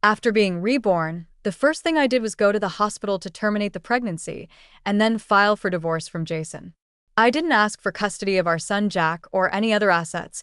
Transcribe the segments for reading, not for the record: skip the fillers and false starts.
After being reborn, the first thing I did was go to the hospital to terminate the pregnancy and then file for divorce from Jason. I didn't ask for custody of our son Jack or any other assets,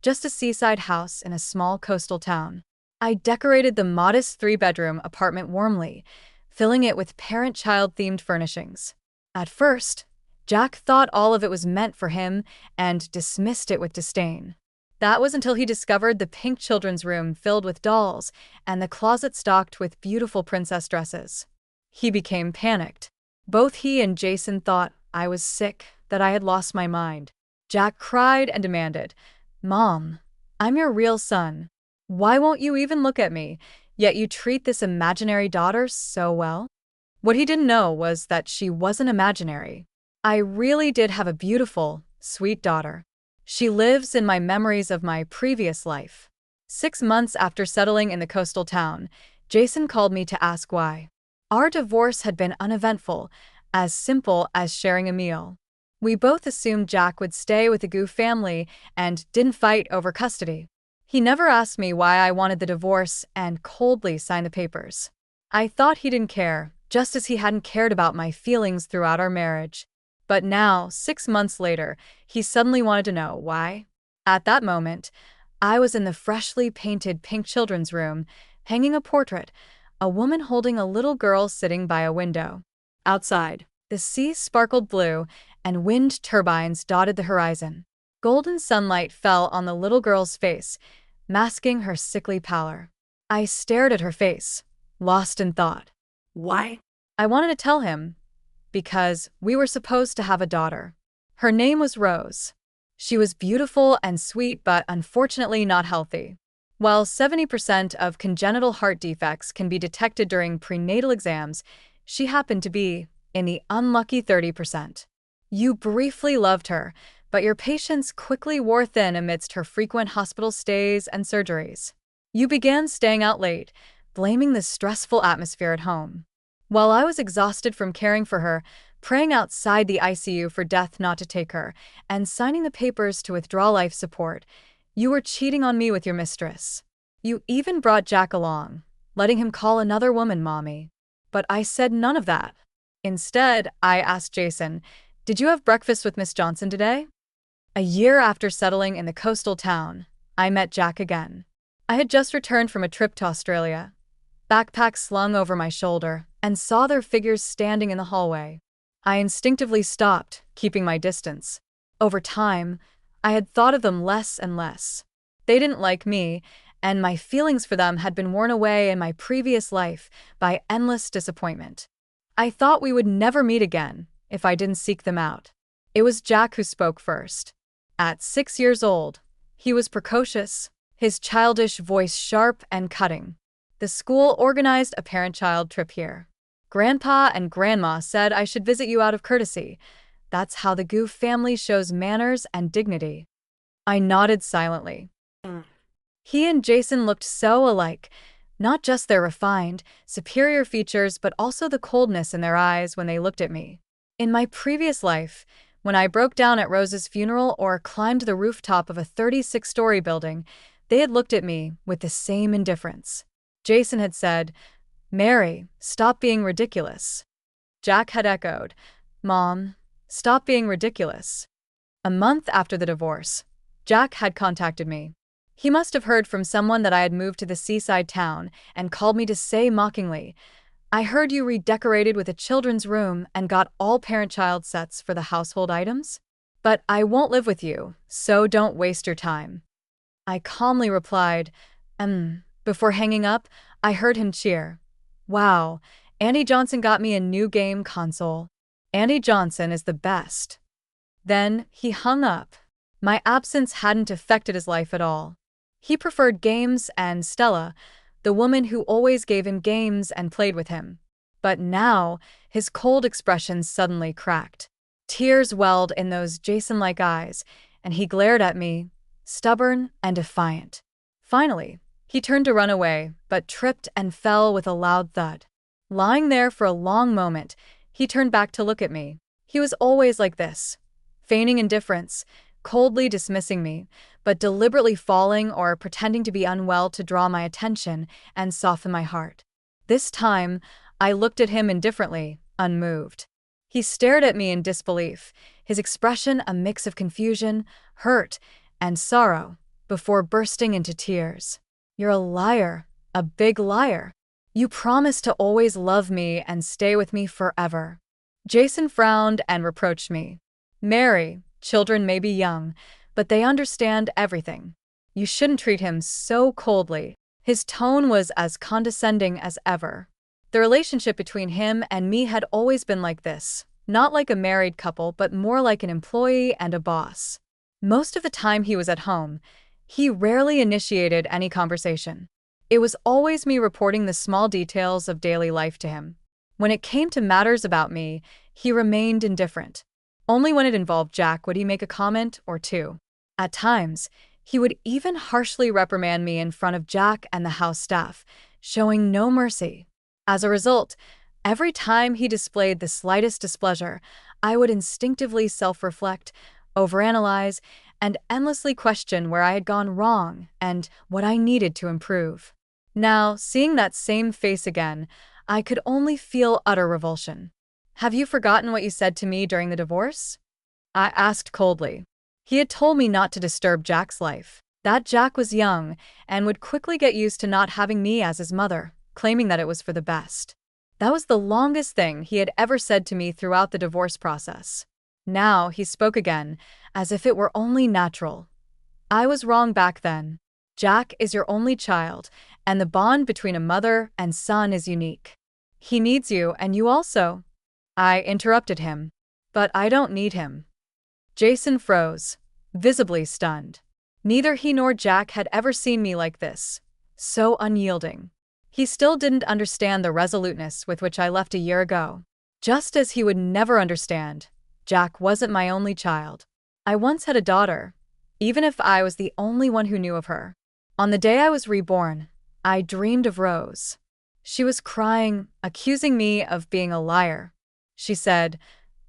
just a seaside house in a small coastal town. I decorated the modest three-bedroom apartment warmly, filling it with parent-child themed furnishings. At first, Jack thought all of it was meant for him and dismissed it with disdain. That was until he discovered the pink children's room filled with dolls and the closet stocked with beautiful princess dresses. He became panicked. Both he and Jason thought I was sick, that I had lost my mind. Jack cried and demanded, "Mom, I'm your real son. Why won't you even look at me, yet you treat this imaginary daughter so well?" What he didn't know was that she wasn't imaginary. I really did have a beautiful, sweet daughter. She lives in my memories of my previous life. 6 months after settling in the coastal town, Jason called me to ask why. Our divorce had been uneventful, as simple as sharing a meal. We both assumed Jack would stay with the Gu family and didn't fight over custody. He never asked me why I wanted the divorce and coldly signed the papers. I thought he didn't care, just as he hadn't cared about my feelings throughout our marriage. But now, 6 months later, he suddenly wanted to know why. At that moment, I was in the freshly painted pink children's room, hanging a portrait, a woman holding a little girl sitting by a window. Outside, the sea sparkled blue, and wind turbines dotted the horizon. Golden sunlight fell on the little girl's face, masking her sickly pallor. I stared at her face, lost in thought. Why? I wanted to tell him, because we were supposed to have a daughter. Her name was Rose. She was beautiful and sweet, but unfortunately not healthy. While 70% of congenital heart defects can be detected during prenatal exams, she happened to be in the unlucky 30%. You briefly loved her, but your patience quickly wore thin amidst her frequent hospital stays and surgeries. You began staying out late, blaming the stressful atmosphere at home. While I was exhausted from caring for her, praying outside the ICU for death not to take her, and signing the papers to withdraw life support, you were cheating on me with your mistress. You even brought Jack along, letting him call another woman mommy. But I said none of that. Instead, I asked Jason, "Did you have breakfast with Miss Johnson today?" A year after settling in the coastal town, I met Jack again. I had just returned from a trip to Australia, backpack slung over my shoulder, and saw their figures standing in the hallway. I instinctively stopped, keeping my distance. Over time, I had thought of them less and less. They didn't like me, and my feelings for them had been worn away in my previous life by endless disappointment. I thought we would never meet again if I didn't seek them out. It was Jack who spoke first. At 6 years old, he was precocious, his childish voice sharp and cutting. The school organized a parent-child trip here. Grandpa and Grandma said I should visit you out of courtesy. That's how the Gu family shows manners and dignity. I nodded silently. He and Jason looked so alike, not just their refined, superior features, but also the coldness in their eyes when they looked at me. In my previous life, when I broke down at Rose's funeral or climbed the rooftop of a 36-story building, they had looked at me with the same indifference. Jason had said, "Mary, stop being ridiculous." Jack had echoed, "Mom, stop being ridiculous." A month after the divorce, Jack had contacted me. He must have heard from someone that I had moved to the seaside town and called me to say mockingly, "I heard you redecorated with a children's room and got all parent-child sets for the household items? But I won't live with you, so don't waste your time." I calmly replied, Before hanging up, I heard him cheer. "Wow, Andy Johnson got me a new game console. Andy Johnson is the best." Then he hung up. My absence hadn't affected his life at all. He preferred games and Stella, the woman who always gave him games and played with him. But now, his cold expression suddenly cracked. Tears welled in those Jason-like eyes, and he glared at me, stubborn and defiant. Finally, he turned to run away, but tripped and fell with a loud thud. Lying there for a long moment, he turned back to look at me. He was always like this, feigning indifference, coldly dismissing me, but deliberately falling or pretending to be unwell to draw my attention and soften my heart. This time, I looked at him indifferently, unmoved. He stared at me in disbelief, his expression a mix of confusion, hurt, and sorrow, before bursting into tears. "You're a liar, a big liar. You promised to always love me and stay with me forever." Jason frowned and reproached me. "Mary, children may be young, but they understand everything. You shouldn't treat him so coldly." His tone was as condescending as ever. The relationship between him and me had always been like this, not like a married couple, but more like an employee and a boss. Most of the time he was at home, he rarely initiated any conversation. It was always me reporting the small details of daily life to him. When it came to matters about me, he remained indifferent. Only when it involved Jack would he make a comment or two. At times, he would even harshly reprimand me in front of Jack and the house staff, showing no mercy. As a result, every time he displayed the slightest displeasure, I would instinctively self-reflect, overanalyze, and endlessly question where I had gone wrong and what I needed to improve. Now, seeing that same face again, I could only feel utter revulsion. "Have you forgotten what you said to me during the divorce?" I asked coldly. He had told me not to disturb Jack's life, that Jack was young and would quickly get used to not having me as his mother, claiming that it was for the best. That was the longest thing he had ever said to me throughout the divorce process. Now he spoke again, as if it were only natural. "I was wrong back then. Jack is your only child, and the bond between a mother and son is unique. He needs you and you also." I interrupted him. "But I don't need him." Jason froze, visibly stunned. Neither he nor Jack had ever seen me like this, so unyielding. He still didn't understand the resoluteness with which I left a year ago. Just as he would never understand, Jack wasn't my only child. I once had a daughter, even if I was the only one who knew of her. On the day I was reborn, I dreamed of Rose. She was crying, accusing me of being a liar. She said,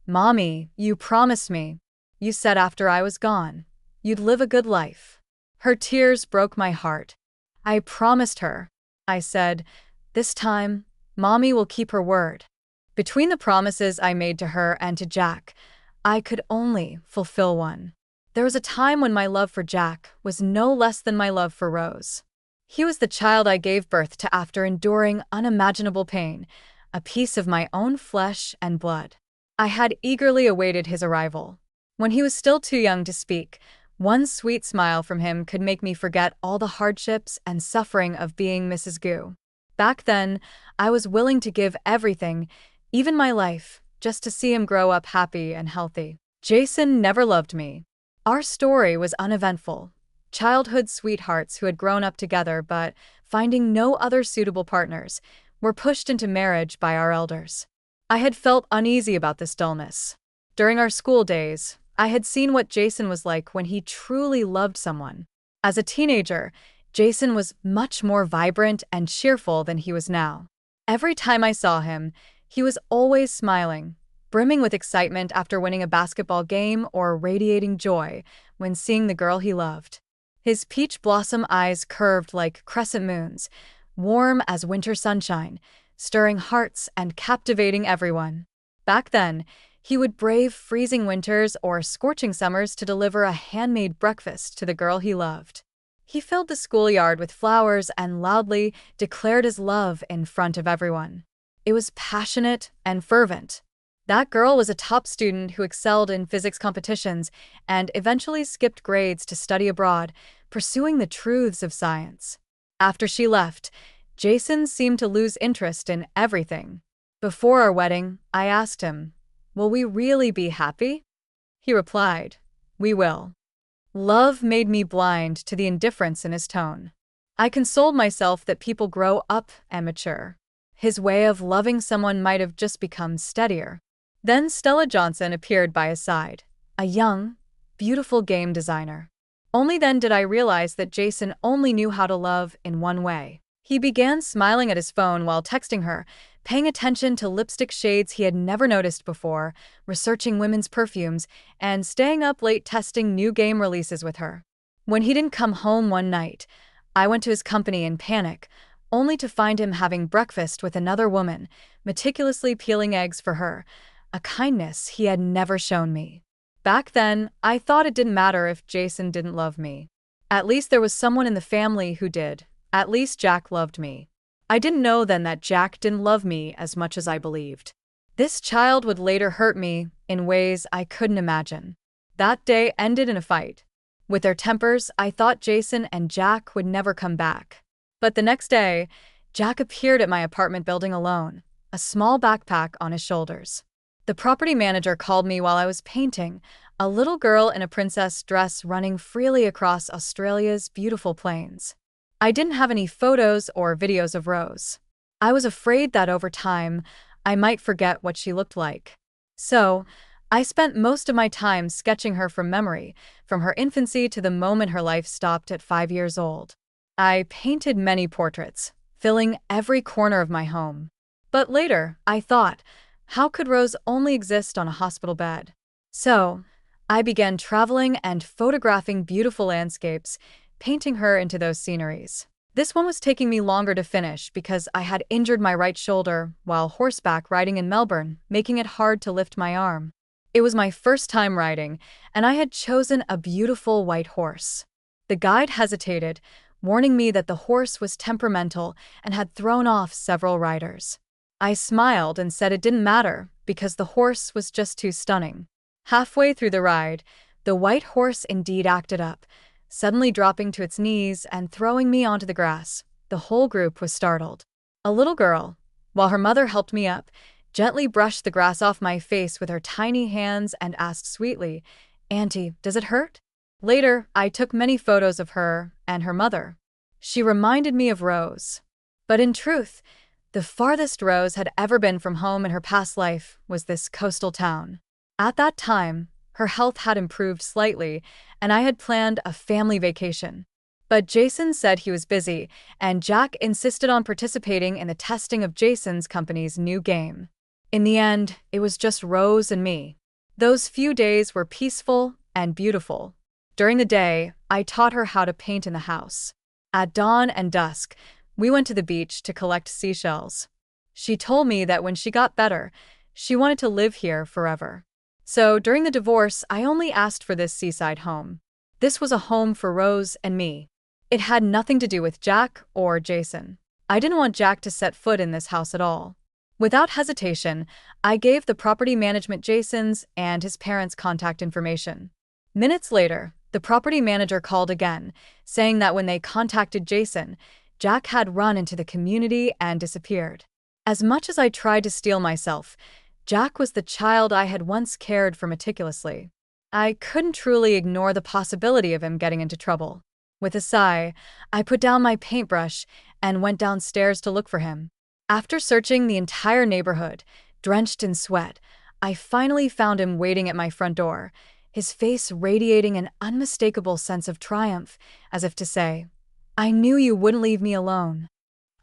"Mommy, you promised me. You said after I was gone, you'd live a good life." Her tears broke my heart. "I promised her," I said. "This time, Mommy will keep her word." Between the promises I made to her and to Jack, I could only fulfill one. There was a time when my love for Jack was no less than my love for Rose. He was the child I gave birth to after enduring unimaginable pain, a piece of my own flesh and blood. I had eagerly awaited his arrival. When he was still too young to speak, one sweet smile from him could make me forget all the hardships and suffering of being Mrs. Gu. Back then, I was willing to give everything, even my life, just to see him grow up happy and healthy. Jason never loved me. Our story was uneventful. Childhood sweethearts who had grown up together but, finding no other suitable partners, were pushed into marriage by our elders. I had felt uneasy about this dullness. During our school days, I had seen what Jason was like when he truly loved someone. As a teenager, Jason was much more vibrant and cheerful than he was now. Every time I saw him, he was always smiling, brimming with excitement after winning a basketball game or radiating joy when seeing the girl he loved. His peach blossom eyes curved like crescent moons, warm as winter sunshine, stirring hearts and captivating everyone. Back then, he would brave freezing winters or scorching summers to deliver a handmade breakfast to the girl he loved. He filled the schoolyard with flowers and loudly declared his love in front of everyone. It was passionate and fervent. That girl was a top student who excelled in physics competitions and eventually skipped grades to study abroad, pursuing the truths of science. After she left, Jason seemed to lose interest in everything. Before our wedding, I asked him, "Will we really be happy?" He replied, "We will." Love made me blind to the indifference in his tone. I consoled myself that people grow up and mature. His way of loving someone might have just become steadier. Then Stella Johnson appeared by his side, a young, beautiful game designer. Only then did I realize that Jason only knew how to love in one way. He began smiling at his phone while texting her, paying attention to lipstick shades he had never noticed before, researching women's perfumes, and staying up late testing new game releases with her. When he didn't come home one night, I went to his company in panic, only to find him having breakfast with another woman, meticulously peeling eggs for her, a kindness he had never shown me. Back then, I thought it didn't matter if Jason didn't love me. At least there was someone in the family who did. At least Jack loved me. I didn't know then that Jack didn't love me as much as I believed. This child would later hurt me in ways I couldn't imagine. That day ended in a fight. With their tempers, I thought Jason and Jack would never come back. But the next day, Jack appeared at my apartment building alone, a small backpack on his shoulders. The property manager called me while I was painting, a little girl in a princess dress running freely across Australia's beautiful plains. I didn't have any photos or videos of Rose. I was afraid that over time, I might forget what she looked like. So, I spent most of my time sketching her from memory, from her infancy to the moment her life stopped at 5 years old. I painted many portraits, filling every corner of my home. But later, I thought, how could Rose only exist on a hospital bed? So, I began traveling and photographing beautiful landscapes, painting her into those sceneries. This one was taking me longer to finish because I had injured my right shoulder while horseback riding in Melbourne, making it hard to lift my arm. It was my first time riding, and I had chosen a beautiful white horse. The guide hesitated, warning me that the horse was temperamental and had thrown off several riders. I smiled and said it didn't matter because the horse was just too stunning. Halfway through the ride, the white horse indeed acted up, suddenly dropping to its knees and throwing me onto the grass. The whole group was startled. A little girl, while her mother helped me up, gently brushed the grass off my face with her tiny hands and asked sweetly, "Auntie, does it hurt?" Later, I took many photos of her and her mother. She reminded me of Rose. But in truth, the farthest Rose had ever been from home in her past life was this coastal town. At that time, her health had improved slightly, and I had planned a family vacation. But Jason said he was busy, and Jack insisted on participating in the testing of Jason's company's new game. In the end, it was just Rose and me. Those few days were peaceful and beautiful. During the day, I taught her how to paint in the house. At dawn and dusk, we went to the beach to collect seashells. She told me that when she got better, she wanted to live here forever. So during the divorce, I only asked for this seaside home. This was a home for Rose and me. It had nothing to do with Jack or Jason. I didn't want Jack to set foot in this house at all. Without hesitation, I gave the property management Jason's and his parents' contact information. Minutes later, the property manager called again, saying that when they contacted Jason, Jack had run into the community and disappeared. As much as I tried to steel myself, Jack was the child I had once cared for meticulously. I couldn't truly ignore the possibility of him getting into trouble. With a sigh, I put down my paintbrush and went downstairs to look for him. After searching the entire neighborhood, drenched in sweat, I finally found him waiting at my front door, his face radiating an unmistakable sense of triumph, as if to say, "I knew you wouldn't leave me alone."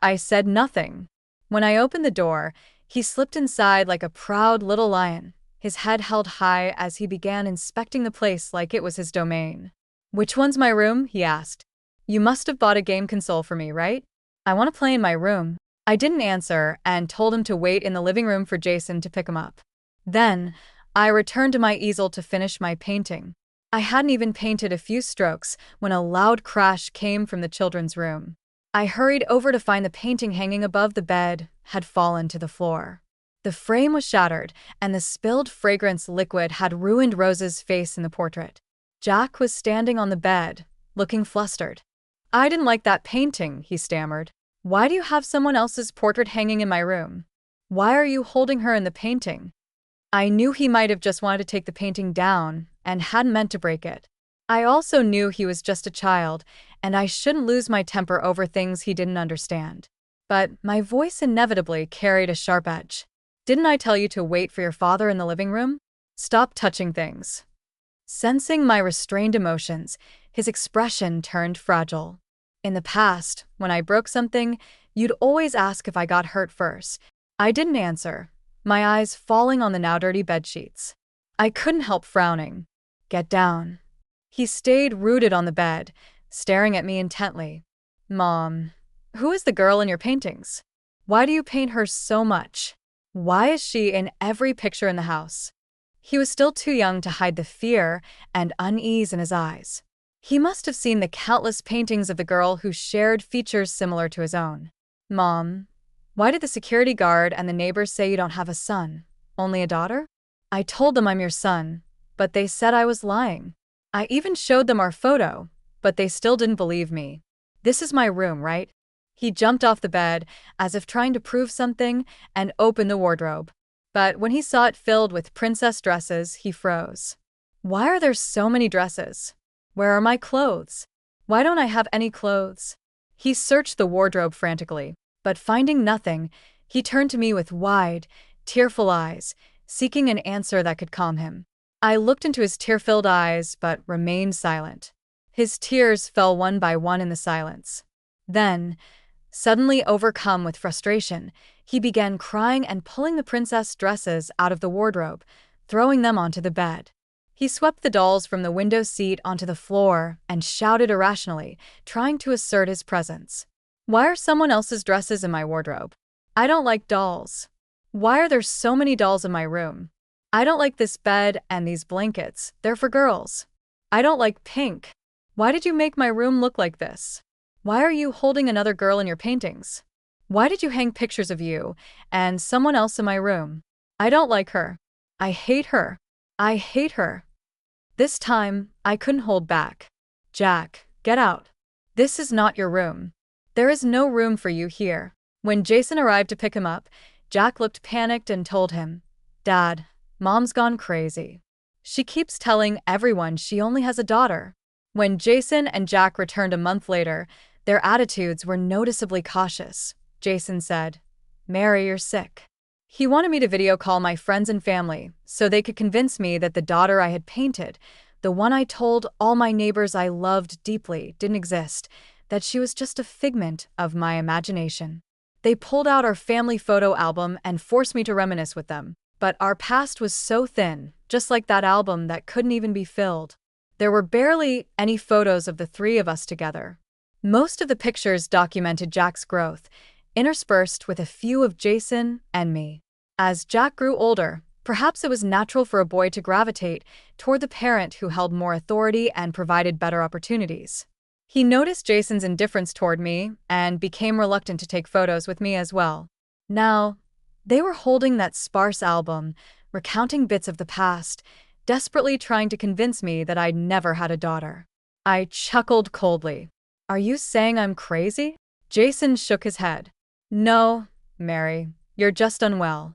I said nothing. When I opened the door, he slipped inside like a proud little lion, his head held high as he began inspecting the place like it was his domain. "Which one's my room?" he asked. "You must have bought a game console for me, right? I want to play in my room." I didn't answer and told him to wait in the living room for Jason to pick him up. Then, I returned to my easel to finish my painting. I hadn't even painted a few strokes when a loud crash came from the children's room. I hurried over to find the painting hanging above the bed had fallen to the floor. The frame was shattered, and the spilled fragrance liquid had ruined Rose's face in the portrait. Jack was standing on the bed, looking flustered. "I didn't like that painting," he stammered. "Why do you have someone else's portrait hanging in my room? Why are you holding her in the painting?" I knew he might have just wanted to take the painting down and hadn't meant to break it. I also knew he was just a child, and I shouldn't lose my temper over things he didn't understand. But my voice inevitably carried a sharp edge. "Didn't I tell you to wait for your father in the living room? Stop touching things." Sensing my restrained emotions, his expression turned fragile. "In the past, when I broke something, you'd always ask if I got hurt first." I didn't answer, my eyes falling on the now dirty bedsheets. I couldn't help frowning. "Get down," He stayed rooted on the bed, staring at me intently. Mom, who is the girl in your paintings? Why do you paint her so much? Why is she in every picture in the house? He was still too young to hide the fear and unease in his eyes. He must have seen the countless paintings of the girl who shared features similar to his own. Mom, why did the security guard and the neighbors say you don't have a son, only a daughter? I told them I'm your son, but they said I was lying. I even showed them our photo, but they still didn't believe me. This is my room, right? He jumped off the bed, as if trying to prove something, and opened the wardrobe. But when he saw it filled with princess dresses, he froze. Why are there so many dresses? Where are my clothes? Why don't I have any clothes? He searched the wardrobe frantically, but finding nothing, he turned to me with wide, tearful eyes, seeking an answer that could calm him. I looked into his tear-filled eyes, but remained silent. His tears fell one by one in the silence. Then, suddenly overcome with frustration, he began crying and pulling the princess dresses out of the wardrobe, throwing them onto the bed. He swept the dolls from the window seat onto the floor and shouted irrationally, trying to assert his presence. Why are someone else's dresses in my wardrobe? I don't like dolls. Why are there so many dolls in my room? I don't like this bed and these blankets, they're for girls. I don't like pink. Why did you make my room look like this? Why are you holding another girl in your paintings? Why did you hang pictures of you and someone else in my room? I don't like her. I hate her. I hate her. This time, I couldn't hold back. Jack, get out. This is not your room. There is no room for you here. When Jason arrived to pick him up, Jack looked panicked and told him, Dad, Mom's gone crazy. She keeps telling everyone she only has a daughter. When Jason and Jack returned a month later, their attitudes were noticeably cautious. Jason said, Mary, you're sick. He wanted me to video call my friends and family so they could convince me that the daughter I had painted, the one I told all my neighbors I loved deeply, didn't exist, that she was just a figment of my imagination. They pulled out our family photo album and forced me to reminisce with them. But our past was so thin, just like that album, that couldn't even be filled. There were barely any photos of the three of us together. Most of the pictures documented Jack's growth, interspersed with a few of Jason and me. As Jack grew older, perhaps it was natural for a boy to gravitate toward the parent who held more authority and provided better opportunities. He noticed Jason's indifference toward me and became reluctant to take photos with me as well. Now, they were holding that sparse album, recounting bits of the past, desperately trying to convince me that I'd never had a daughter. I chuckled coldly. Are you saying I'm crazy? Jason shook his head. No, Mary, you're just unwell.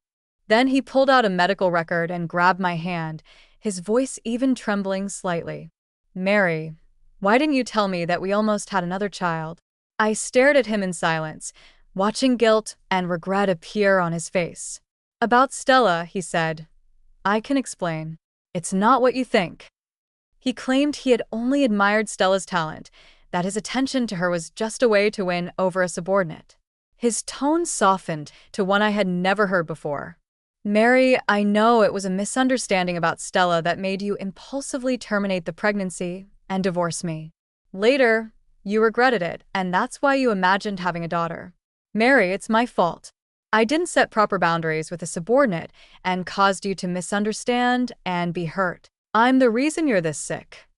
Then he pulled out a medical record and grabbed my hand, his voice even trembling slightly. Mary, why didn't you tell me that we almost had another child? I stared at him in silence, watching guilt and regret appear on his face. About Stella, he said. I can explain. It's not what you think. He claimed he had only admired Stella's talent, that his attention to her was just a way to win over a subordinate. His tone softened to one I had never heard before. Mary, I know it was a misunderstanding about Stella that made you impulsively terminate the pregnancy and divorce me. Later, you regretted it, and that's why you imagined having a daughter. Mary, it's my fault. I didn't set proper boundaries with a subordinate and caused you to misunderstand and be hurt. I'm the reason you're this sick.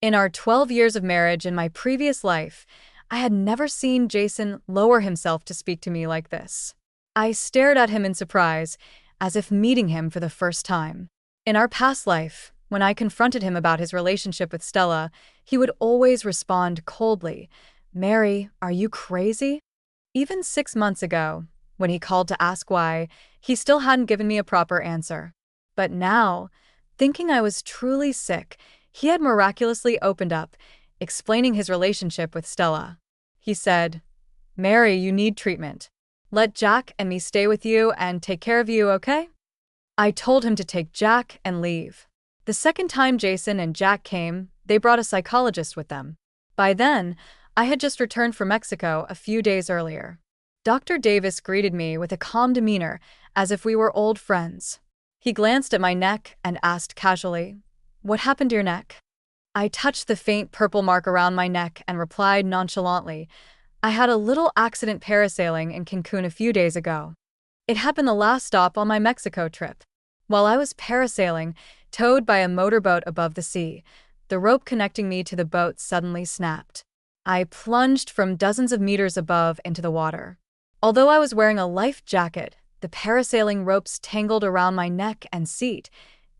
In our 12 years of marriage in my previous life, I had never seen Jason lower himself to speak to me like this. I stared at him in surprise, as if meeting him for the first time. In our past life, when I confronted him about his relationship with Stella, he would always respond coldly, Mary, are you crazy? Even 6 months ago, when he called to ask why, he still hadn't given me a proper answer. But now, thinking I was truly sick, he had miraculously opened up, explaining his relationship with Stella. He said, Mary, you need treatment. Let Jack and me stay with you and take care of you, okay? I told him to take Jack and leave. The second time Jason and Jack came, they brought a psychologist with them. By then, I had just returned from Mexico a few days earlier. Dr. Davis greeted me with a calm demeanor, as if we were old friends. He glanced at my neck and asked casually, What happened to your neck? I touched the faint purple mark around my neck and replied nonchalantly, I had a little accident parasailing in Cancun a few days ago. It had been the last stop on my Mexico trip. While I was parasailing, towed by a motorboat above the sea, the rope connecting me to the boat suddenly snapped. I plunged from dozens of meters above into the water. Although I was wearing a life jacket, the parasailing ropes tangled around my neck and seat,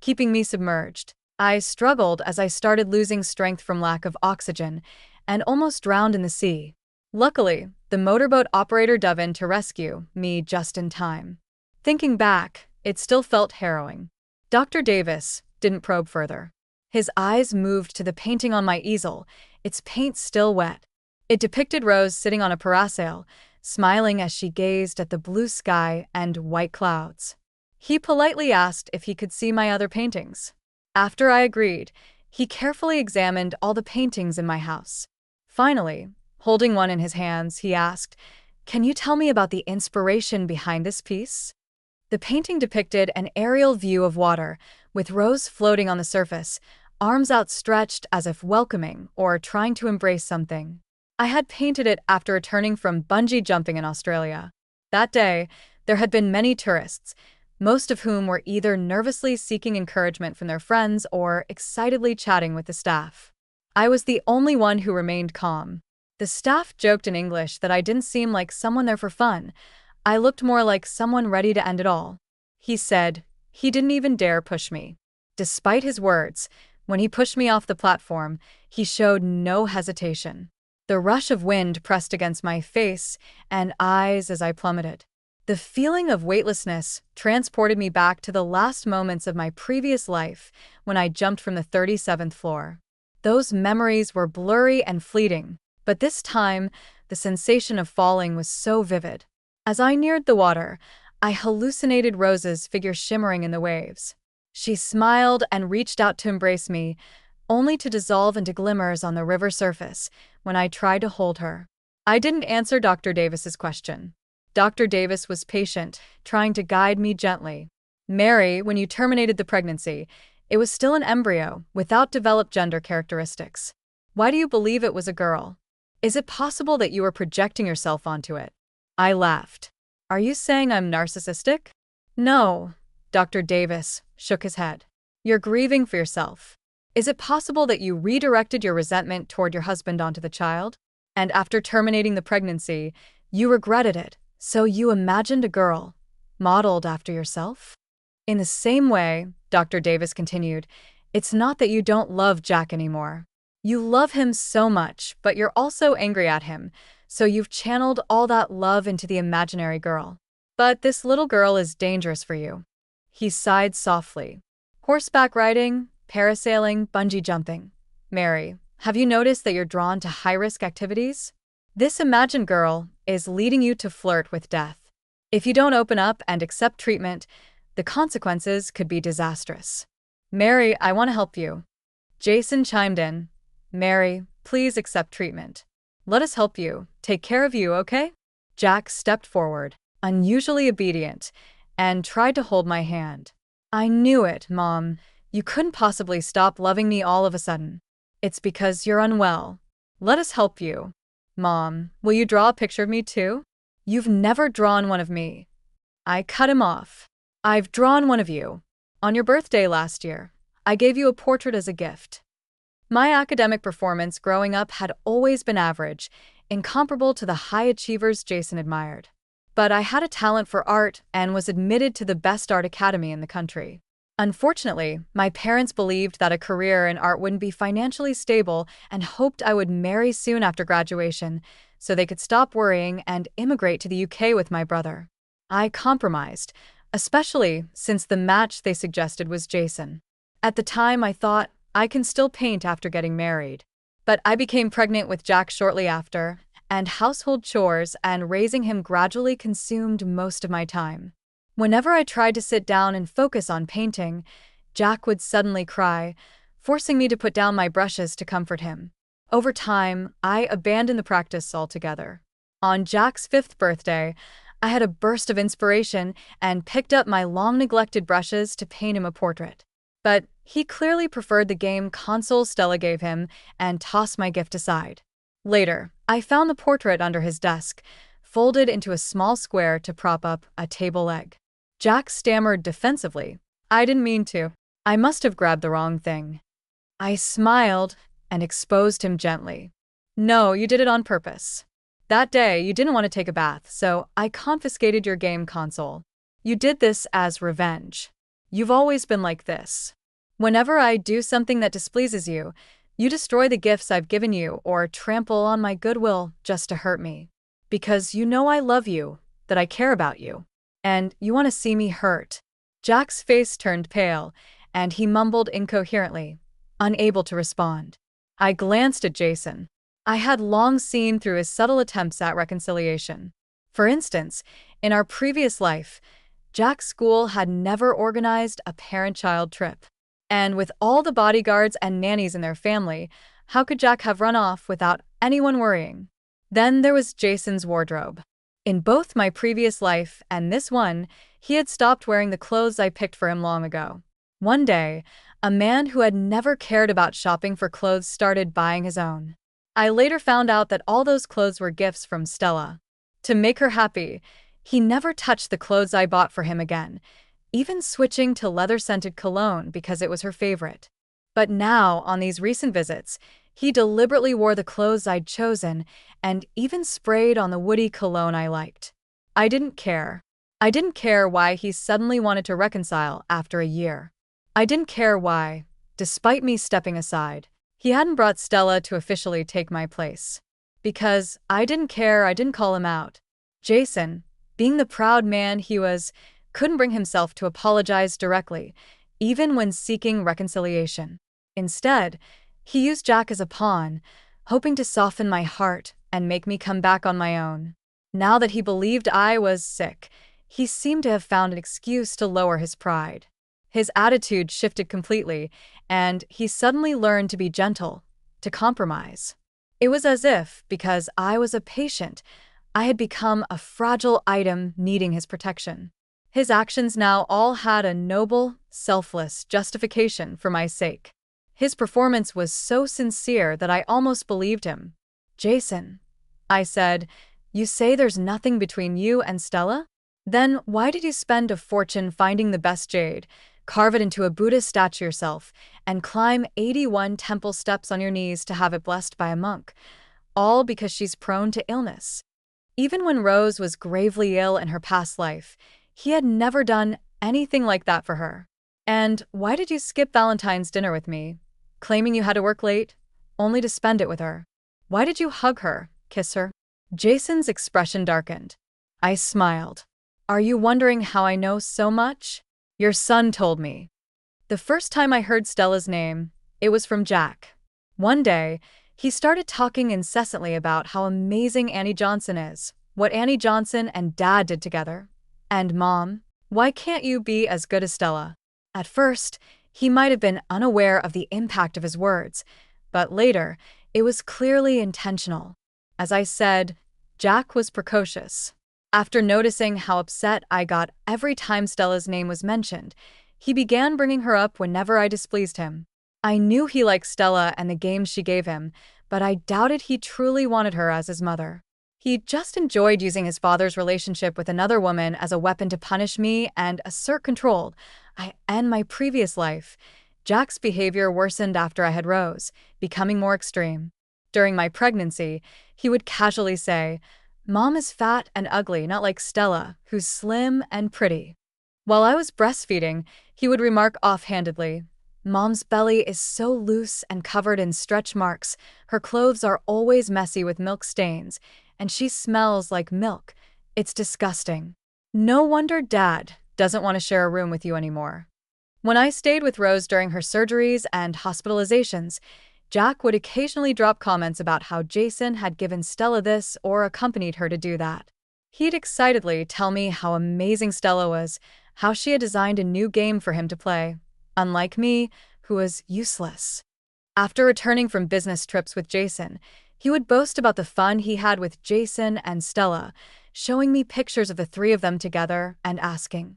keeping me submerged. I struggled as I started losing strength from lack of oxygen and almost drowned in the sea. Luckily, the motorboat operator dove in to rescue me just in time. Thinking back, it still felt harrowing. Dr. Davis didn't probe further. His eyes moved to the painting on my easel, its paint still wet. It depicted Rose sitting on a parasail, smiling as she gazed at the blue sky and white clouds. He politely asked if he could see my other paintings. After I agreed, he carefully examined all the paintings in my house. Finally, holding one in his hands, he asked, "Can you tell me about the inspiration behind this piece?" The painting depicted an aerial view of water, with Rose floating on the surface, arms outstretched as if welcoming or trying to embrace something. I had painted it after returning from bungee jumping in Australia. That day, there had been many tourists, most of whom were either nervously seeking encouragement from their friends or excitedly chatting with the staff. I was the only one who remained calm. The staff joked in English that I didn't seem like someone there for fun. I looked more like someone ready to end it all. He said he didn't even dare push me. Despite his words, when he pushed me off the platform, he showed no hesitation. The rush of wind pressed against my face and eyes as I plummeted. The feeling of weightlessness transported me back to the last moments of my previous life when I jumped from the 37th floor. Those memories were blurry and fleeting, but this time, the sensation of falling was so vivid. As I neared the water, I hallucinated Rose's figure shimmering in the waves. She smiled and reached out to embrace me, only to dissolve into glimmers on the river surface when I tried to hold her. I didn't answer Dr. Davis's question. Dr. Davis was patient, trying to guide me gently. "Mary, when you terminated the pregnancy, it was still an embryo, without developed gender characteristics. Why do you believe it was a girl? Is it possible that you were projecting yourself onto it?" I laughed. "Are you saying I'm narcissistic?" "No." Dr. Davis shook his head. "You're grieving for yourself. Is it possible that you redirected your resentment toward your husband onto the child? And after terminating the pregnancy, you regretted it, so you imagined a girl, modeled after yourself?" "In the same way," Dr. Davis continued, "it's not that you don't love Jack anymore. You love him so much, but you're also angry at him, so you've channeled all that love into the imaginary girl. But this little girl is dangerous for you." He sighed softly. "Horseback riding, parasailing, bungee jumping. Mary, have you noticed that you're drawn to high-risk activities? This imagined girl is leading you to flirt with death. If you don't open up and accept treatment, the consequences could be disastrous." "Mary, I want to help you." Jason chimed in. "Mary, please accept treatment. Let us help you, take care of you, okay?" Jack stepped forward, unusually obedient, and tried to hold my hand. "I knew it, Mom. You couldn't possibly stop loving me all of a sudden. It's because you're unwell. Let us help you." "Mom, will you draw a picture of me too?" "You've never drawn one of me." I cut him off. "I've drawn one of you. On your birthday last year, I gave you a portrait as a gift." My academic performance growing up had always been average, incomparable to the high achievers Jason admired. But I had a talent for art and was admitted to the best art academy in the country. Unfortunately, my parents believed that a career in art wouldn't be financially stable and hoped I would marry soon after graduation so they could stop worrying and immigrate to the UK with my brother. I compromised, especially since the match they suggested was Jason. At the time, I thought, I can still paint after getting married. But I became pregnant with Jack shortly after, and household chores and raising him gradually consumed most of my time. Whenever I tried to sit down and focus on painting, Jack would suddenly cry, forcing me to put down my brushes to comfort him. Over time, I abandoned the practice altogether. On Jack's 5th birthday, I had a burst of inspiration and picked up my long-neglected brushes to paint him a portrait. But He clearly preferred the game console Stella gave him and tossed my gift aside. Later, I found the portrait under his desk, folded into a small square to prop up a table leg. Jack stammered defensively. I didn't mean to. I must have grabbed the wrong thing. I smiled and exposed him gently. No, you did it on purpose. That day, you didn't want to take a bath, so I confiscated your game console. You did this as revenge. You've always been like this. Whenever I do something that displeases you, you destroy the gifts I've given you or trample on my goodwill just to hurt me. Because you know I love you, that I care about you, and you want to see me hurt. Jack's face turned pale, and he mumbled incoherently, unable to respond. I glanced at Jason. I had long seen through his subtle attempts at reconciliation. For instance, in our previous life, Jack's school had never organized a parent-child trip. And with all the bodyguards and nannies in their family, how could Jack have run off without anyone worrying? Then there was Jason's wardrobe. In both my previous life and this one, he had stopped wearing the clothes I picked for him long ago. One day, a man who had never cared about shopping for clothes started buying his own. I later found out that all those clothes were gifts from Stella. To make her happy, he never touched the clothes I bought for him again, even switching to leather-scented cologne because it was her favorite. But now, on these recent visits, he deliberately wore the clothes I'd chosen and even sprayed on the woody cologne I liked. I didn't care. I didn't care why he suddenly wanted to reconcile after a year. I didn't care why, despite me stepping aside, he hadn't brought Stella to officially take my place. Because I didn't care, I didn't call him out. Jason, being the proud man he was, couldn't bring himself to apologize directly, even when seeking reconciliation. Instead, he used Jack as a pawn, hoping to soften my heart and make me come back on my own. Now that he believed I was sick, he seemed to have found an excuse to lower his pride. His attitude shifted completely, and he suddenly learned to be gentle, to compromise. It was as if, because I was a patient, I had become a fragile item needing his protection. His actions now all had a noble, selfless justification for my sake. His performance was so sincere that I almost believed him. Jason, I said, you say there's nothing between you and Stella? Then why did you spend a fortune finding the best jade, carve it into a Buddhist statue yourself, and climb 81 temple steps on your knees to have it blessed by a monk, all because she's prone to illness? Even when Rose was gravely ill in her past life, he had never done anything like that for her. And why did you skip Valentine's dinner with me, claiming you had to work late, only to spend it with her? Why did you hug her, kiss her? Jason's expression darkened. I smiled. Are you wondering how I know so much? Your son told me. The first time I heard Stella's name, it was from Jack. One day, he started talking incessantly about how amazing Annie Johnson is, what Annie Johnson and Dad did together. And Mom, why can't you be as good as Stella? At first, he might have been unaware of the impact of his words, but later, it was clearly intentional. As I said, Jack was precocious. After noticing how upset I got every time Stella's name was mentioned, he began bringing her up whenever I displeased him. I knew he liked Stella and the games she gave him, but I doubted he truly wanted her as his mother. He just enjoyed using his father's relationship with another woman as a weapon to punish me and assert control. I end my previous life. Jack's behavior worsened after I had Rose, becoming more extreme. During my pregnancy, he would casually say, Mom is fat and ugly, not like Stella, who's slim and pretty. While I was breastfeeding, he would remark offhandedly, Mom's belly is so loose and covered in stretch marks, her clothes are always messy with milk stains, and she smells like milk. It's disgusting. No wonder Dad doesn't want to share a room with you anymore. When I stayed with Rose during her surgeries and hospitalizations, Jack would occasionally drop comments about how Jason had given Stella this or accompanied her to do that. He'd excitedly tell me how amazing Stella was, how she had designed a new game for him to play, unlike me, who was useless. After returning from business trips with Jason, he would boast about the fun he had with Jason and Stella, showing me pictures of the three of them together and asking,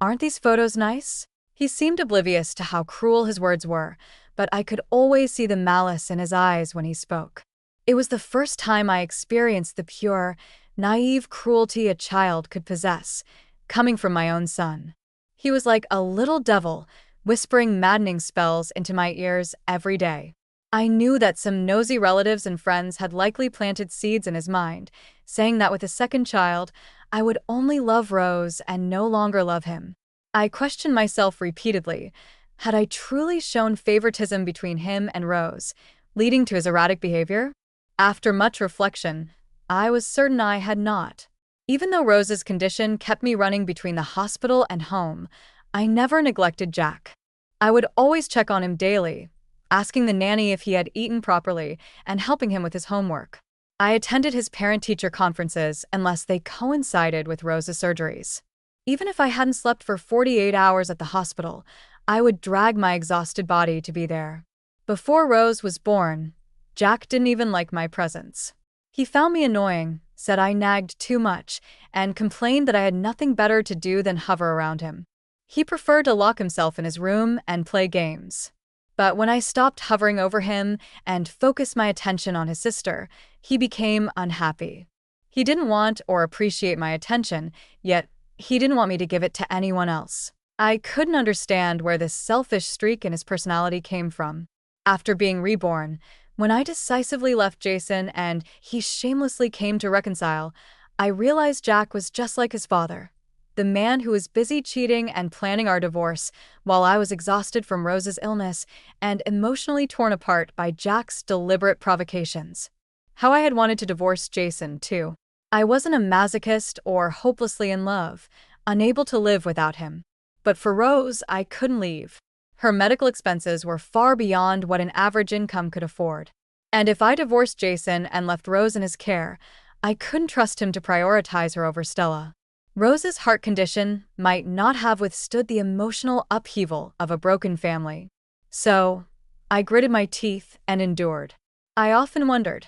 Aren't these photos nice? He seemed oblivious to how cruel his words were, but I could always see the malice in his eyes when he spoke. It was the first time I experienced the pure, naive cruelty a child could possess, coming from my own son. He was like a little devil, whispering maddening spells into my ears every day. I knew that some nosy relatives and friends had likely planted seeds in his mind, saying that with a second child, I would only love Rose and no longer love him. I questioned myself repeatedly. Had I truly shown favoritism between him and Rose, leading to his erratic behavior? After much reflection, I was certain I had not. Even though Rose's condition kept me running between the hospital and home, I never neglected Jack. I would always check on him daily, asking the nanny if he had eaten properly and helping him with his homework. I attended his parent-teacher conferences unless they coincided with Rose's surgeries. Even if I hadn't slept for 48 hours at the hospital, I would drag my exhausted body to be there. Before Rose was born, Jack didn't even like my presence. He found me annoying, said I nagged too much, and complained that I had nothing better to do than hover around him. He preferred to lock himself in his room and play games. But when I stopped hovering over him and focused my attention on his sister, he became unhappy. He didn't want or appreciate my attention, yet he didn't want me to give it to anyone else. I couldn't understand where this selfish streak in his personality came from. After being reborn, when I decisively left Jason and he shamelessly came to reconcile, I realized Jack was just like his father. The man who was busy cheating and planning our divorce while I was exhausted from Rose's illness and emotionally torn apart by Jack's deliberate provocations. How I had wanted to divorce Jason, too. I wasn't a masochist or hopelessly in love, unable to live without him. But for Rose, I couldn't leave. Her medical expenses were far beyond what an average income could afford. And if I divorced Jason and left Rose in his care, I couldn't trust him to prioritize her over Stella. Rose's heart condition might not have withstood the emotional upheaval of a broken family. So, I gritted my teeth and endured. I often wondered,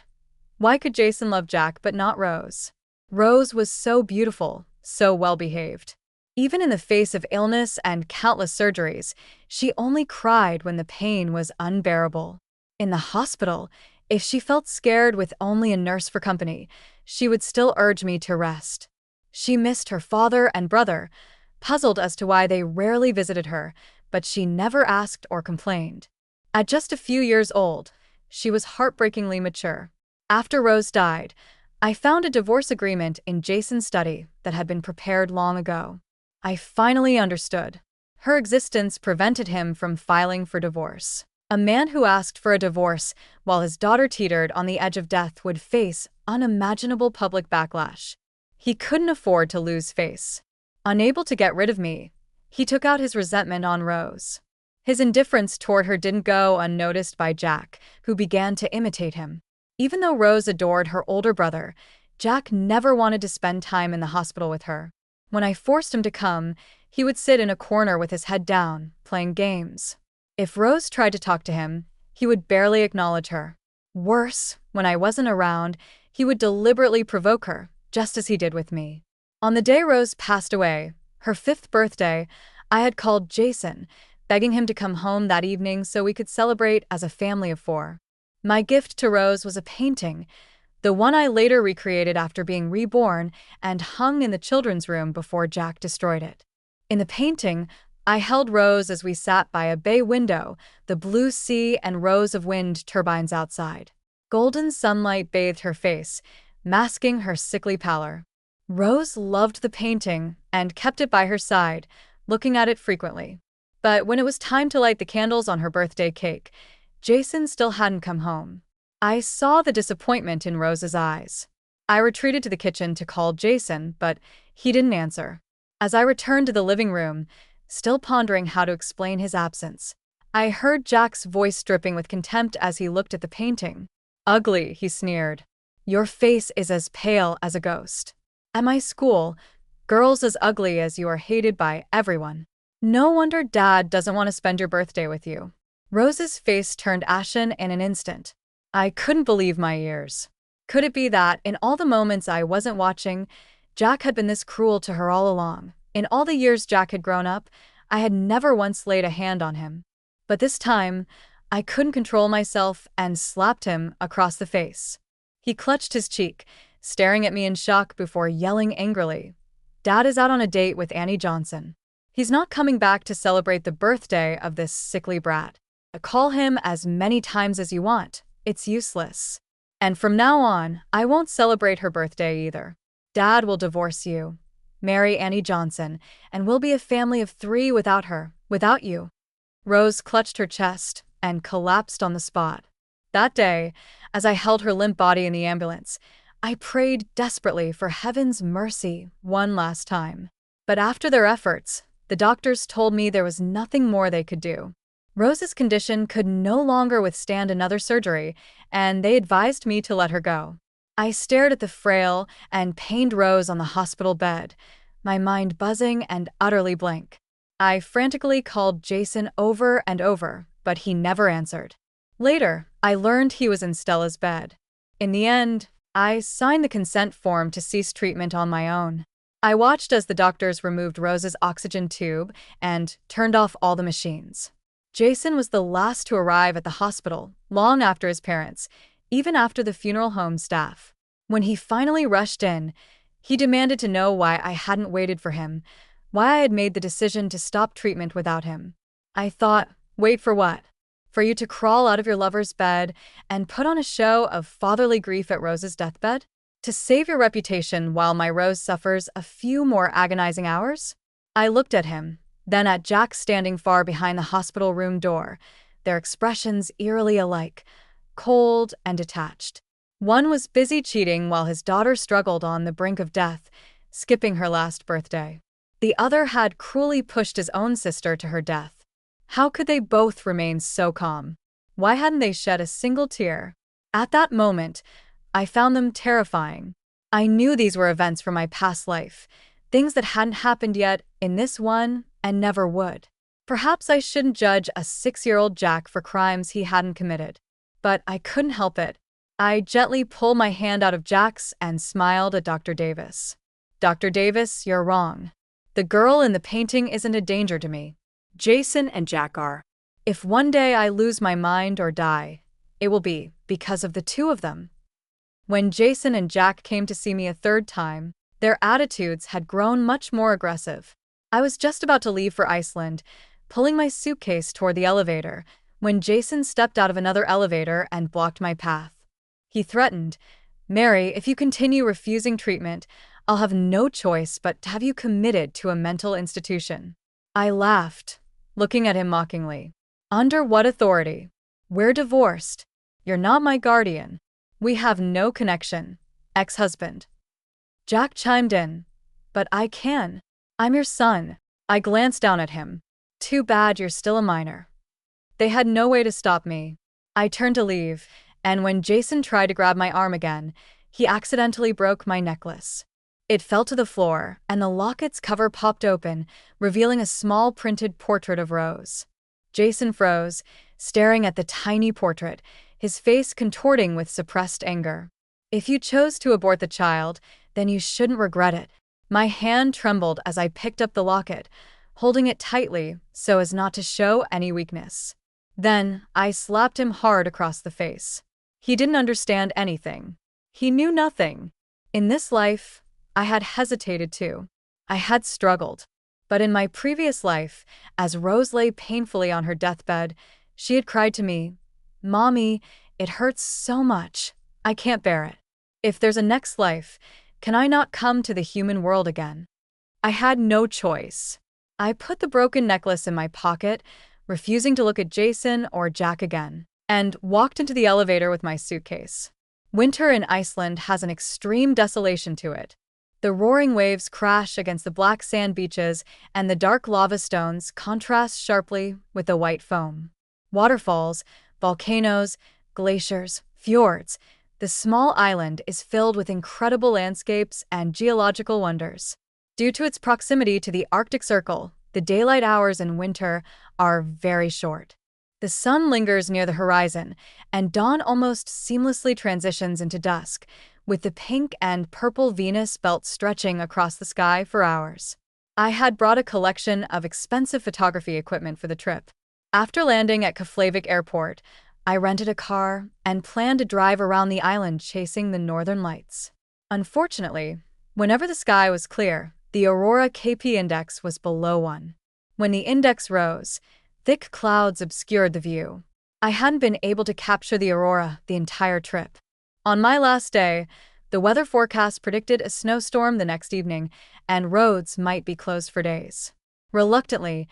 why could Jason love Jack but not Rose? Rose was so beautiful, so well-behaved. Even in the face of illness and countless surgeries, she only cried when the pain was unbearable. In the hospital, if she felt scared with only a nurse for company, she would still urge me to rest. She missed her father and brother, puzzled as to why they rarely visited her, but she never asked or complained. At just a few years old, she was heartbreakingly mature. After Rose died, I found a divorce agreement in Jason's study that had been prepared long ago. I finally understood. Her existence prevented him from filing for divorce. A man who asked for a divorce while his daughter teetered on the edge of death would face unimaginable public backlash. He couldn't afford to lose face. Unable to get rid of me, he took out his resentment on Rose. His indifference toward her didn't go unnoticed by Jack, who began to imitate him. Even though Rose adored her older brother, Jack never wanted to spend time in the hospital with her. When I forced him to come, he would sit in a corner with his head down, playing games. If Rose tried to talk to him, he would barely acknowledge her. Worse, when I wasn't around, he would deliberately provoke her, just as he did with me. On the day Rose passed away, her 5th birthday, I had called Jason, begging him to come home that evening so we could celebrate as a family of 4. My gift to Rose was a painting, the one I later recreated after being reborn and hung in the children's room before Jack destroyed it. In the painting, I held Rose as we sat by a bay window, the blue sea and rows of wind turbines outside. Golden sunlight bathed her face, masking her sickly pallor. Rose loved the painting and kept it by her side, looking at it frequently. But when it was time to light the candles on her birthday cake, Jason still hadn't come home. I saw the disappointment in Rose's eyes. I retreated to the kitchen to call Jason, but he didn't answer. As I returned to the living room, still pondering how to explain his absence, I heard Jack's voice dripping with contempt as he looked at the painting. "Ugly," he sneered. "Your face is as pale as a ghost. At my school, girls as ugly as you are hated by everyone. No wonder Dad doesn't want to spend your birthday with you." Rose's face turned ashen in an instant. I couldn't believe my ears. Could it be that, in all the moments I wasn't watching, Jack had been this cruel to her all along? In all the years Jack had grown up, I had never once laid a hand on him. But this time, I couldn't control myself and slapped him across the face. He clutched his cheek, staring at me in shock before yelling angrily, "Dad is out on a date with Annie Johnson. He's not coming back to celebrate the birthday of this sickly brat. Call him as many times as you want. It's useless. And from now on, I won't celebrate her birthday either. Dad will divorce you, marry Annie Johnson, and we'll be a family of 3 without her, without you." Rose clutched her chest and collapsed on the spot. That day, as I held her limp body in the ambulance, I prayed desperately for heaven's mercy one last time. But after their efforts, the doctors told me there was nothing more they could do. Rose's condition could no longer withstand another surgery, and they advised me to let her go. I stared at the frail and pained Rose on the hospital bed, my mind buzzing and utterly blank. I frantically called Jason over and over, but he never answered. Later, I learned he was in Stella's bed. In the end, I signed the consent form to cease treatment on my own. I watched as the doctors removed Rose's oxygen tube and turned off all the machines. Jason was the last to arrive at the hospital, long after his parents, even after the funeral home staff. When he finally rushed in, he demanded to know why I hadn't waited for him, why I had made the decision to stop treatment without him. I thought, wait for what? For you to crawl out of your lover's bed and put on a show of fatherly grief at Rose's deathbed? To save your reputation while my Rose suffers a few more agonizing hours? I looked at him, then at Jack standing far behind the hospital room door, their expressions eerily alike, cold and detached. One was busy cheating while his daughter struggled on the brink of death, skipping her last birthday. The other had cruelly pushed his own sister to her death. How could they both remain so calm? Why hadn't they shed a single tear? At that moment, I found them terrifying. I knew these were events from my past life, things that hadn't happened yet in this one and never would. Perhaps I shouldn't judge a 6-year-old Jack for crimes he hadn't committed. But I couldn't help it. I gently pulled my hand out of Jack's and smiled at Dr. Davis. "Dr. Davis, you're wrong. The girl in the painting isn't a danger to me. Jason and Jack are. If one day I lose my mind or die, it will be because of the 2 of them." When Jason and Jack came to see me a 3rd time, their attitudes had grown much more aggressive. I was just about to leave for Iceland, pulling my suitcase toward the elevator, when Jason stepped out of another elevator and blocked my path. He threatened, "Mary, if you continue refusing treatment, I'll have no choice but to have you committed to a mental institution." I laughed, looking at him mockingly. "Under what authority? We're divorced. You're not my guardian. We have no connection, ex-husband." Jack chimed in, "But I can. I'm your son." I glanced down at him. "Too bad you're still a minor." They had no way to stop me. I turned to leave, and when Jason tried to grab my arm again, he accidentally broke my necklace. It fell to the floor, and the locket's cover popped open, revealing a small printed portrait of Rose. Jason froze, staring at the tiny portrait, his face contorting with suppressed anger. "If you chose to abort the child, then you shouldn't regret it." My hand trembled as I picked up the locket, holding it tightly so as not to show any weakness. Then I slapped him hard across the face. He didn't understand anything. He knew nothing. In this life, I had hesitated too. I had struggled. But in my previous life, as Rose lay painfully on her deathbed, she had cried to me, "Mommy, it hurts so much. I can't bear it. If there's a next life, can I not come to the human world again?" I had no choice. I put the broken necklace in my pocket, refusing to look at Jason or Jack again, and walked into the elevator with my suitcase. Winter in Iceland has an extreme desolation to it. The roaring waves crash against the black sand beaches, and the dark lava stones contrast sharply with the white foam. Waterfalls, volcanoes, glaciers, fjords. The small island is filled with incredible landscapes and geological wonders. Due to its proximity to the Arctic Circle, the daylight hours in winter are very short. The sun lingers near the horizon, and dawn almost seamlessly transitions into dusk, with the pink and purple Venus belt stretching across the sky for hours. I had brought a collection of expensive photography equipment for the trip. After landing at Keflavik Airport, I rented a car and planned to drive around the island chasing the northern lights. Unfortunately, whenever the sky was clear, the Aurora KP index was below 1. When the index rose, thick clouds obscured the view. I hadn't been able to capture the aurora the entire trip. On my last day, the weather forecast predicted a snowstorm the next evening, and roads might be closed for days. Reluctantly,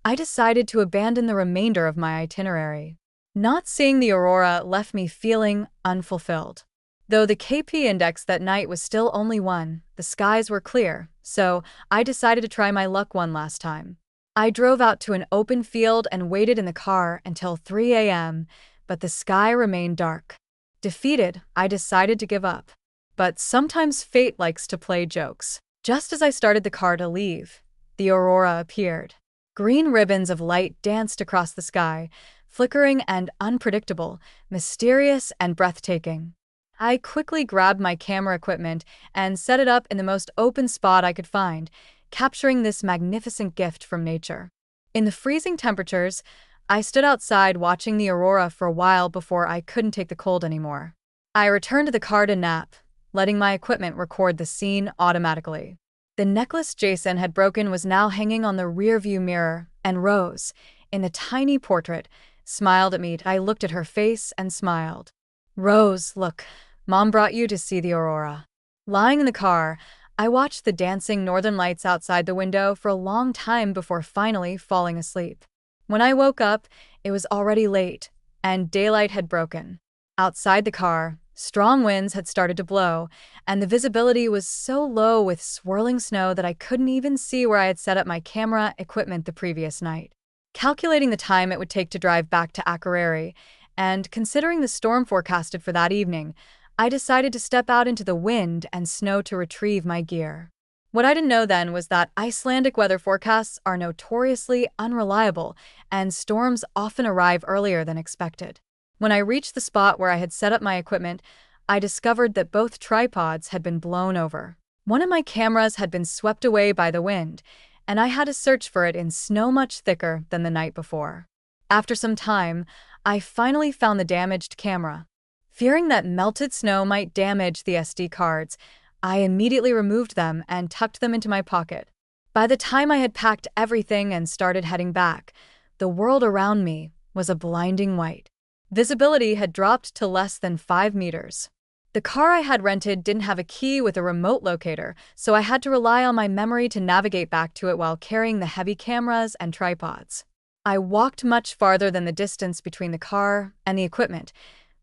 I decided to abandon the remainder of my itinerary. Not seeing the aurora left me feeling unfulfilled. Though the KP index that night was still only 1, the skies were clear, so I decided to try my luck one last time. I drove out to an open field and waited in the car until 3 a.m., but the sky remained dark. Defeated, I decided to give up. But sometimes fate likes to play jokes. Just as I started the car to leave, the aurora appeared. Green ribbons of light danced across the sky, flickering and unpredictable, mysterious and breathtaking. I quickly grabbed my camera equipment and set it up in the most open spot I could find, capturing this magnificent gift from nature. In the freezing temperatures, I stood outside watching the aurora for a while before I couldn't take the cold anymore. I returned to the car to nap, letting my equipment record the scene automatically. The necklace Jason had broken was now hanging on the rearview mirror, and Rose, in the tiny portrait, smiled at me. I looked at her face and smiled. "Rose, look, Mom brought you to see the aurora." Lying in the car, I watched the dancing northern lights outside the window for a long time before finally falling asleep. When I woke up, it was already late, and daylight had broken. Outside the car, strong winds had started to blow, and the visibility was so low with swirling snow that I couldn't even see where I had set up my camera equipment the previous night. Calculating the time it would take to drive back to Akureyri, and considering the storm forecasted for that evening, I decided to step out into the wind and snow to retrieve my gear. What I didn't know then was that Icelandic weather forecasts are notoriously unreliable, and storms often arrive earlier than expected. When I reached the spot where I had set up my equipment, I discovered that both tripods had been blown over. One of my cameras had been swept away by the wind, and I had to search for it in snow much thicker than the night before. After some time, I finally found the damaged camera. Fearing that melted snow might damage the SD cards, I immediately removed them and tucked them into my pocket. By the time I had packed everything and started heading back, the world around me was a blinding white. Visibility had dropped to less than 5 meters. The car I had rented didn't have a key with a remote locator, so I had to rely on my memory to navigate back to it while carrying the heavy cameras and tripods. I walked much farther than the distance between the car and the equipment,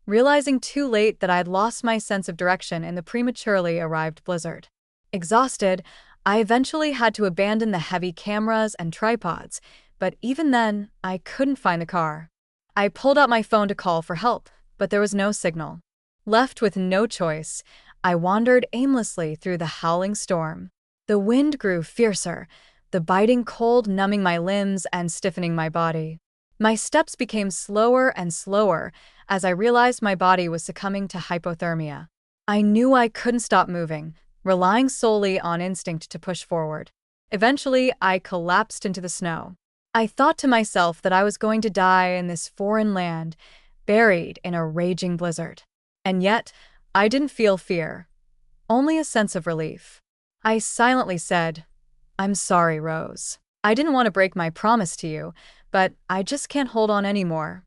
realizing too late that I had lost my sense of direction in the prematurely arrived blizzard. Exhausted, I eventually had to abandon the heavy cameras and tripods, but even then, I couldn't find the car. I pulled out my phone to call for help, but there was no signal. Left with no choice, I wandered aimlessly through the howling storm. The wind grew fiercer, the biting cold numbing my limbs and stiffening my body. My steps became slower and slower as I realized my body was succumbing to hypothermia. I knew I couldn't stop moving, relying solely on instinct to push forward. Eventually, I collapsed into the snow. I thought to myself that I was going to die in this foreign land, buried in a raging blizzard. And yet, I didn't feel fear, only a sense of relief. I silently said, "I'm sorry, Rose. I didn't want to break my promise to you, but I just can't hold on anymore."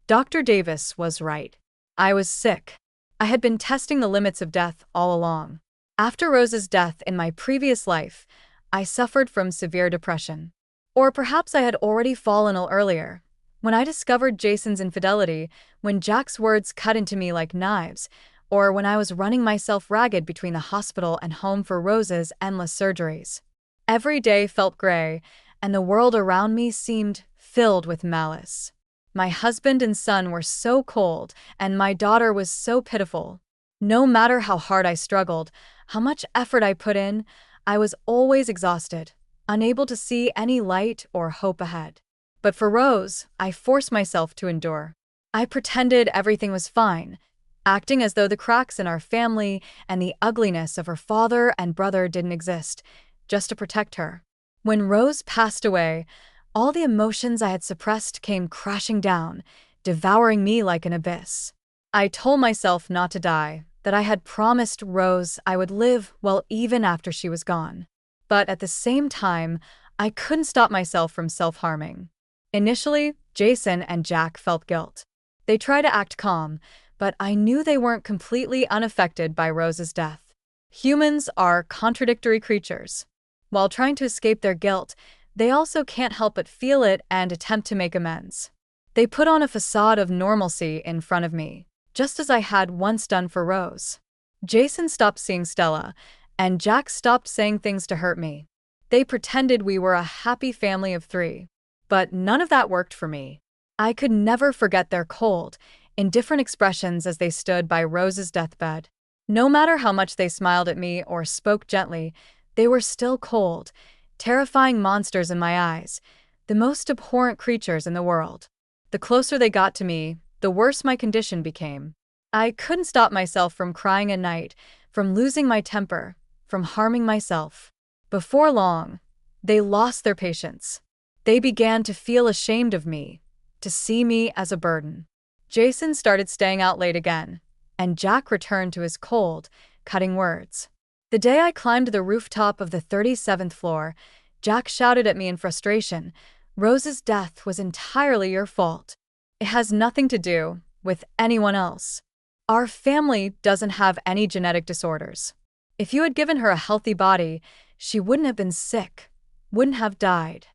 Dr. Davis was right. I was sick. I had been testing the limits of death all along. After Rose's death in my previous life, I suffered from severe depression. Or perhaps I had already fallen ill earlier. When I discovered Jason's infidelity, when Jack's words cut into me like knives, or when I was running myself ragged between the hospital and home for Rose's endless surgeries. Every day felt gray, and the world around me seemed filled with malice. My husband and son were so cold, and my daughter was so pitiful. No matter how hard I struggled, how much effort I put in, I was always exhausted, unable to see any light or hope ahead. But for Rose, I forced myself to endure. I pretended everything was fine, acting as though the cracks in our family and the ugliness of her father and brother didn't exist, just to protect her. When Rose passed away, all the emotions I had suppressed came crashing down, devouring me like an abyss. I told myself not to die, that I had promised Rose I would live well even after she was gone. But at the same time, I couldn't stop myself from self-harming. Initially, Jason and Jack felt guilt. They tried to act calm, but I knew they weren't completely unaffected by Rose's death. Humans are contradictory creatures. While trying to escape their guilt, they also can't help but feel it and attempt to make amends. They put on a facade of normalcy in front of me, just as I had once done for Rose. Jason stopped seeing Stella, and Jack stopped saying things to hurt me. They pretended we were a happy family of 3. But none of that worked for me. I could never forget their cold, indifferent expressions as they stood by Rose's deathbed. No matter how much they smiled at me or spoke gently, they were still cold, terrifying monsters in my eyes, the most abhorrent creatures in the world. The closer they got to me, the worse my condition became. I couldn't stop myself from crying at night, from losing my temper, from harming myself. Before long, they lost their patience. They began to feel ashamed of me, to see me as a burden. Jason started staying out late again, and Jack returned to his cold, cutting words. The day I climbed the rooftop of the 37th floor, Jack shouted at me in frustration, "Rose's death was entirely your fault. It has nothing to do with anyone else. Our family doesn't have any genetic disorders. If you had given her a healthy body, she wouldn't have been sick, wouldn't have died."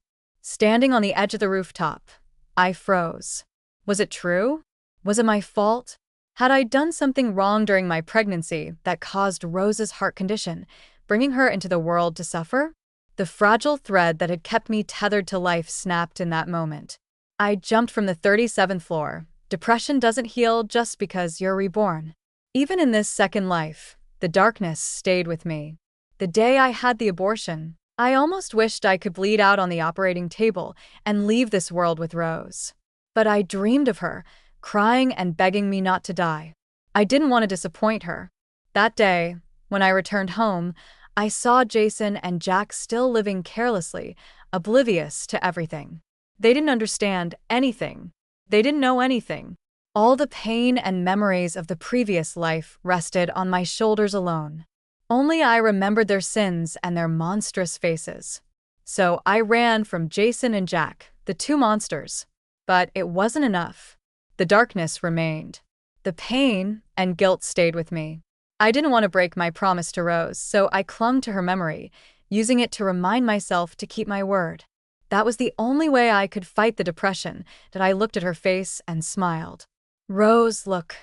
Standing on the edge of the rooftop, I froze. Was it true? Was it my fault? Had I done something wrong during my pregnancy that caused Rose's heart condition, bringing her into the world to suffer? The fragile thread that had kept me tethered to life snapped in that moment. I jumped from the 37th floor. Depression doesn't heal just because you're reborn. Even in this second life, the darkness stayed with me. The day I had the abortion, I almost wished I could bleed out on the operating table and leave this world with Rose. But I dreamed of her, crying and begging me not to die. I didn't want to disappoint her. That day, when I returned home, I saw Jason and Jack still living carelessly, oblivious to everything. They didn't understand anything. They didn't know anything. All the pain and memories of the previous life rested on my shoulders alone. Only I remembered their sins and their monstrous faces. So I ran from Jason and Jack, the 2 monsters. But it wasn't enough. The darkness remained. The pain and guilt stayed with me. I didn't want to break my promise to Rose, so I clung to her memory, using it to remind myself to keep my word. That was the only way I could fight the depression, that I looked at her face and smiled. "Rose, look.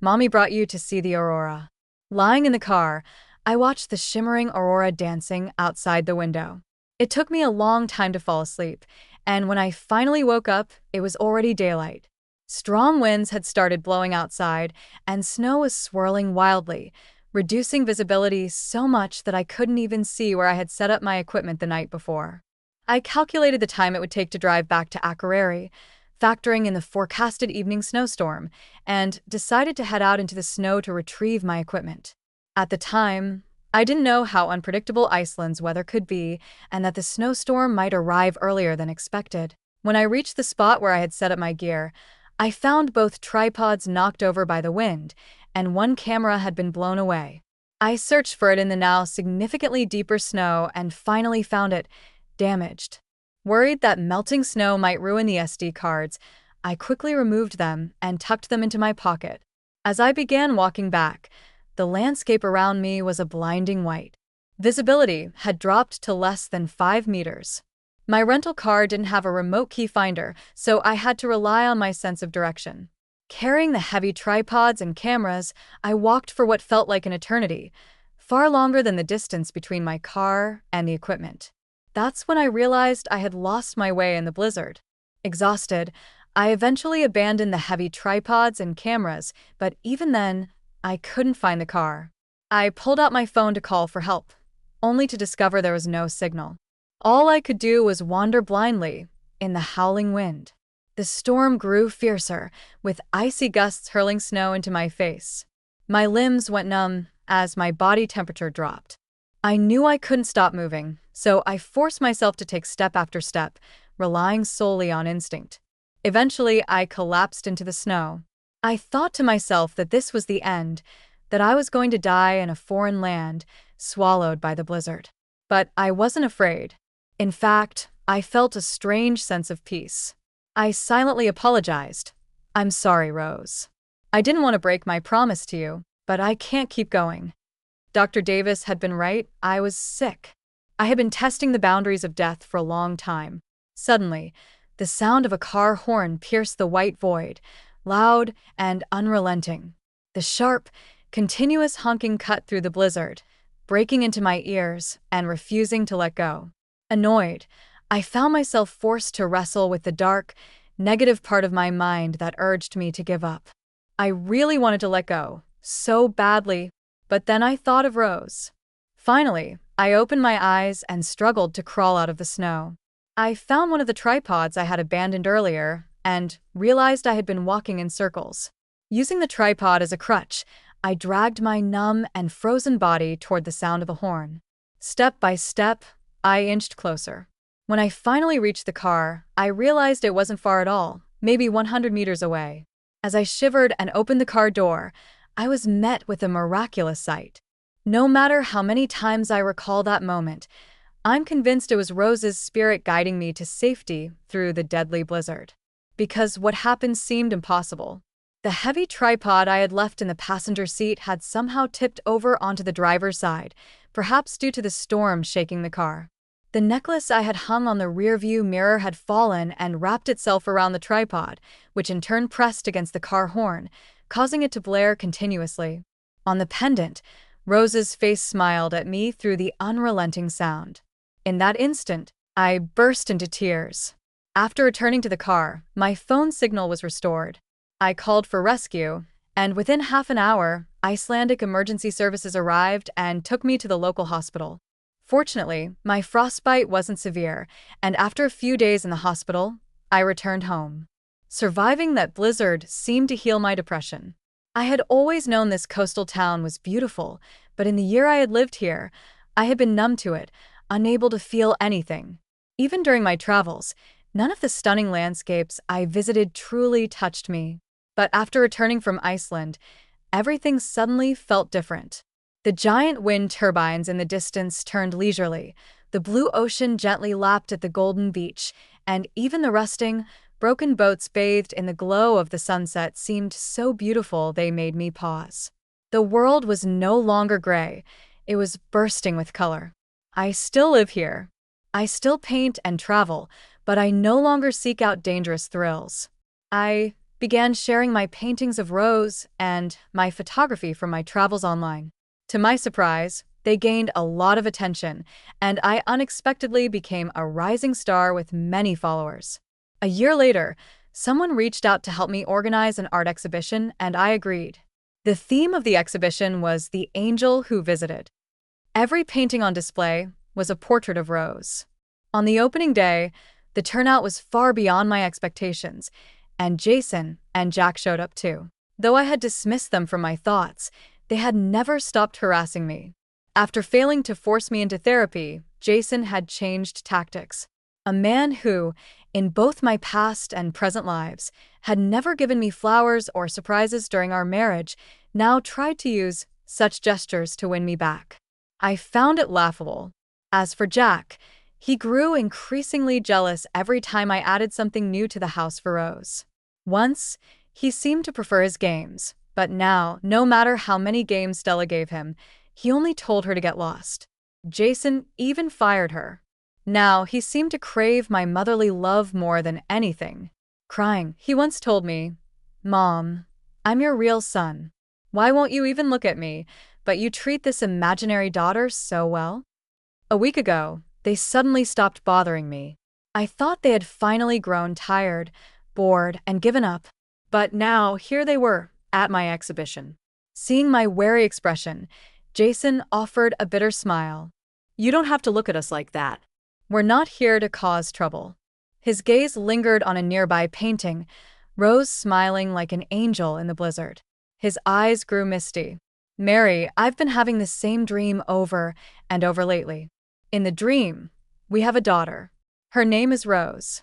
Mommy brought you to see the aurora." Lying in the car, I watched the shimmering aurora dancing outside the window. It took me a long time to fall asleep, and when I finally woke up, it was already daylight. Strong winds had started blowing outside, and snow was swirling wildly, reducing visibility so much that I couldn't even see where I had set up my equipment the night before. I calculated the time it would take to drive back to Akureyri, factoring in the forecasted evening snowstorm, and decided to head out into the snow to retrieve my equipment. At the time, I didn't know how unpredictable Iceland's weather could be, and that the snowstorm might arrive earlier than expected. When I reached the spot where I had set up my gear, I found both tripods knocked over by the wind, and one camera had been blown away. I searched for it in the now significantly deeper snow and finally found it, damaged. Worried that melting snow might ruin the SD cards, I quickly removed them and tucked them into my pocket. As I began walking back, the landscape around me was a blinding white. Visibility had dropped to less than 5 meters. My rental car didn't have a remote key finder, so I had to rely on my sense of direction. Carrying the heavy tripods and cameras, I walked for what felt like an eternity, far longer than the distance between my car and the equipment. That's when I realized I had lost my way in the blizzard. Exhausted, I eventually abandoned the heavy tripods and cameras, but even then, I couldn't find the car. I pulled out my phone to call for help, only to discover there was no signal. All I could do was wander blindly in the howling wind. The storm grew fiercer, with icy gusts hurling snow into my face. My limbs went numb as my body temperature dropped. I knew I couldn't stop moving, so I forced myself to take step after step, relying solely on instinct. Eventually, I collapsed into the snow. I thought to myself that this was the end, that I was going to die in a foreign land, swallowed by the blizzard. But I wasn't afraid. In fact, I felt a strange sense of peace. I silently apologized. "I'm sorry, Rose. I didn't want to break my promise to you, but I can't keep going." Dr. Davis had been right. I was sick. I had been testing the boundaries of death for a long time. Suddenly, the sound of a car horn pierced the white void, loud and unrelenting. The sharp, continuous honking cut through the blizzard, breaking into my ears and refusing to let go. Annoyed, I found myself forced to wrestle with the dark, negative part of my mind that urged me to give up. I really wanted to let go, so badly, but then I thought of Rose. Finally, I opened my eyes and struggled to crawl out of the snow. I found one of the tripods I had abandoned earlier and realized I had been walking in circles. Using the tripod as a crutch, I dragged my numb and frozen body toward the sound of a horn. Step by step, I inched closer. When I finally reached the car, I realized it wasn't far at all, maybe 100 meters away. As I shivered and opened the car door, I was met with a miraculous sight. No matter how many times I recall that moment, I'm convinced it was Rose's spirit guiding me to safety through the deadly blizzard. Because what happened seemed impossible. The heavy tripod I had left in the passenger seat had somehow tipped over onto the driver's side, perhaps due to the storm shaking the car. The necklace I had hung on the rearview mirror had fallen and wrapped itself around the tripod, which in turn pressed against the car horn, causing it to blare continuously. On the pendant, Rose's face smiled at me through the unrelenting sound. In that instant, I burst into tears. After returning to the car, my phone signal was restored. I called for rescue, and within half an hour, Icelandic emergency services arrived and took me to the local hospital. Fortunately, my frostbite wasn't severe, and after a few days in the hospital, I returned home. Surviving that blizzard seemed to heal my depression. I had always known this coastal town was beautiful, but in the year I had lived here, I had been numb to it, unable to feel anything. Even during my travels, none of the stunning landscapes I visited truly touched me. But after returning from Iceland, everything suddenly felt different. The giant wind turbines in the distance turned leisurely, the blue ocean gently lapped at the golden beach, and even the rusting, broken boats bathed in the glow of the sunset seemed so beautiful they made me pause. The world was no longer gray, it was bursting with color. I still live here. I still paint and travel, but I no longer seek out dangerous thrills. I began sharing my paintings of Rose and my photography from my travels online. To my surprise, they gained a lot of attention, and I unexpectedly became a rising star with many followers. A year later, someone reached out to help me organize an art exhibition, and I agreed. The theme of the exhibition was The Angel Who Visited. Every painting on display was a portrait of Rose. On the opening day, the turnout was far beyond my expectations, and Jason and Jack showed up too. Though I had dismissed them from my thoughts, they had never stopped harassing me. After failing to force me into therapy, Jason had changed tactics. A man who, in both my past and present lives, had never given me flowers or surprises during our marriage, now tried to use such gestures to win me back. I found it laughable. As for Jack, he grew increasingly jealous every time I added something new to the house for Rose. Once, he seemed to prefer his games, but now, no matter how many games Stella gave him, he only told her to get lost. Jason even fired her. Now, he seemed to crave my motherly love more than anything. Crying, he once told me, "Mom, I'm your real son. Why won't you even look at me, but you treat this imaginary daughter so well?" A week ago, they suddenly stopped bothering me. I thought they had finally grown tired, bored, and given up. But now, here they were, at my exhibition. Seeing my wary expression, Jason offered a bitter smile. "You don't have to look at us like that. We're not here to cause trouble." His gaze lingered on a nearby painting, Rose smiling like an angel in the blizzard. His eyes grew misty. Mary, I've been having the same dream over and over lately. In the dream, we have a daughter. Her name is Rose.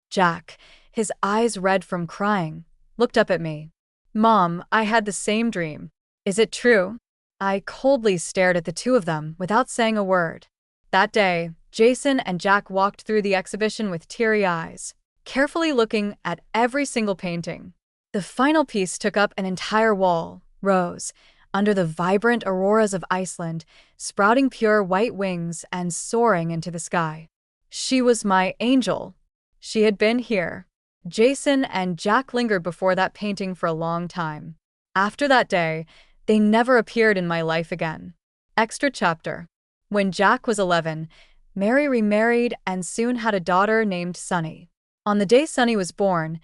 Jack, his eyes red from crying, looked up at me. Mom, I had the same dream. Is it true? I coldly stared at the two of them without saying a word. That day, Jason and Jack walked through the exhibition with teary eyes, carefully looking at every single painting. The final piece took up an entire wall, Rose, under the vibrant auroras of Iceland, sprouting pure white wings and soaring into the sky. She was my angel. She had been here. Jason and Jack lingered before that painting for a long time. After that day, they never appeared in my life again. Extra chapter. When Jack was 11, Mary remarried and soon had a daughter named Sunny. On the day Sunny was born,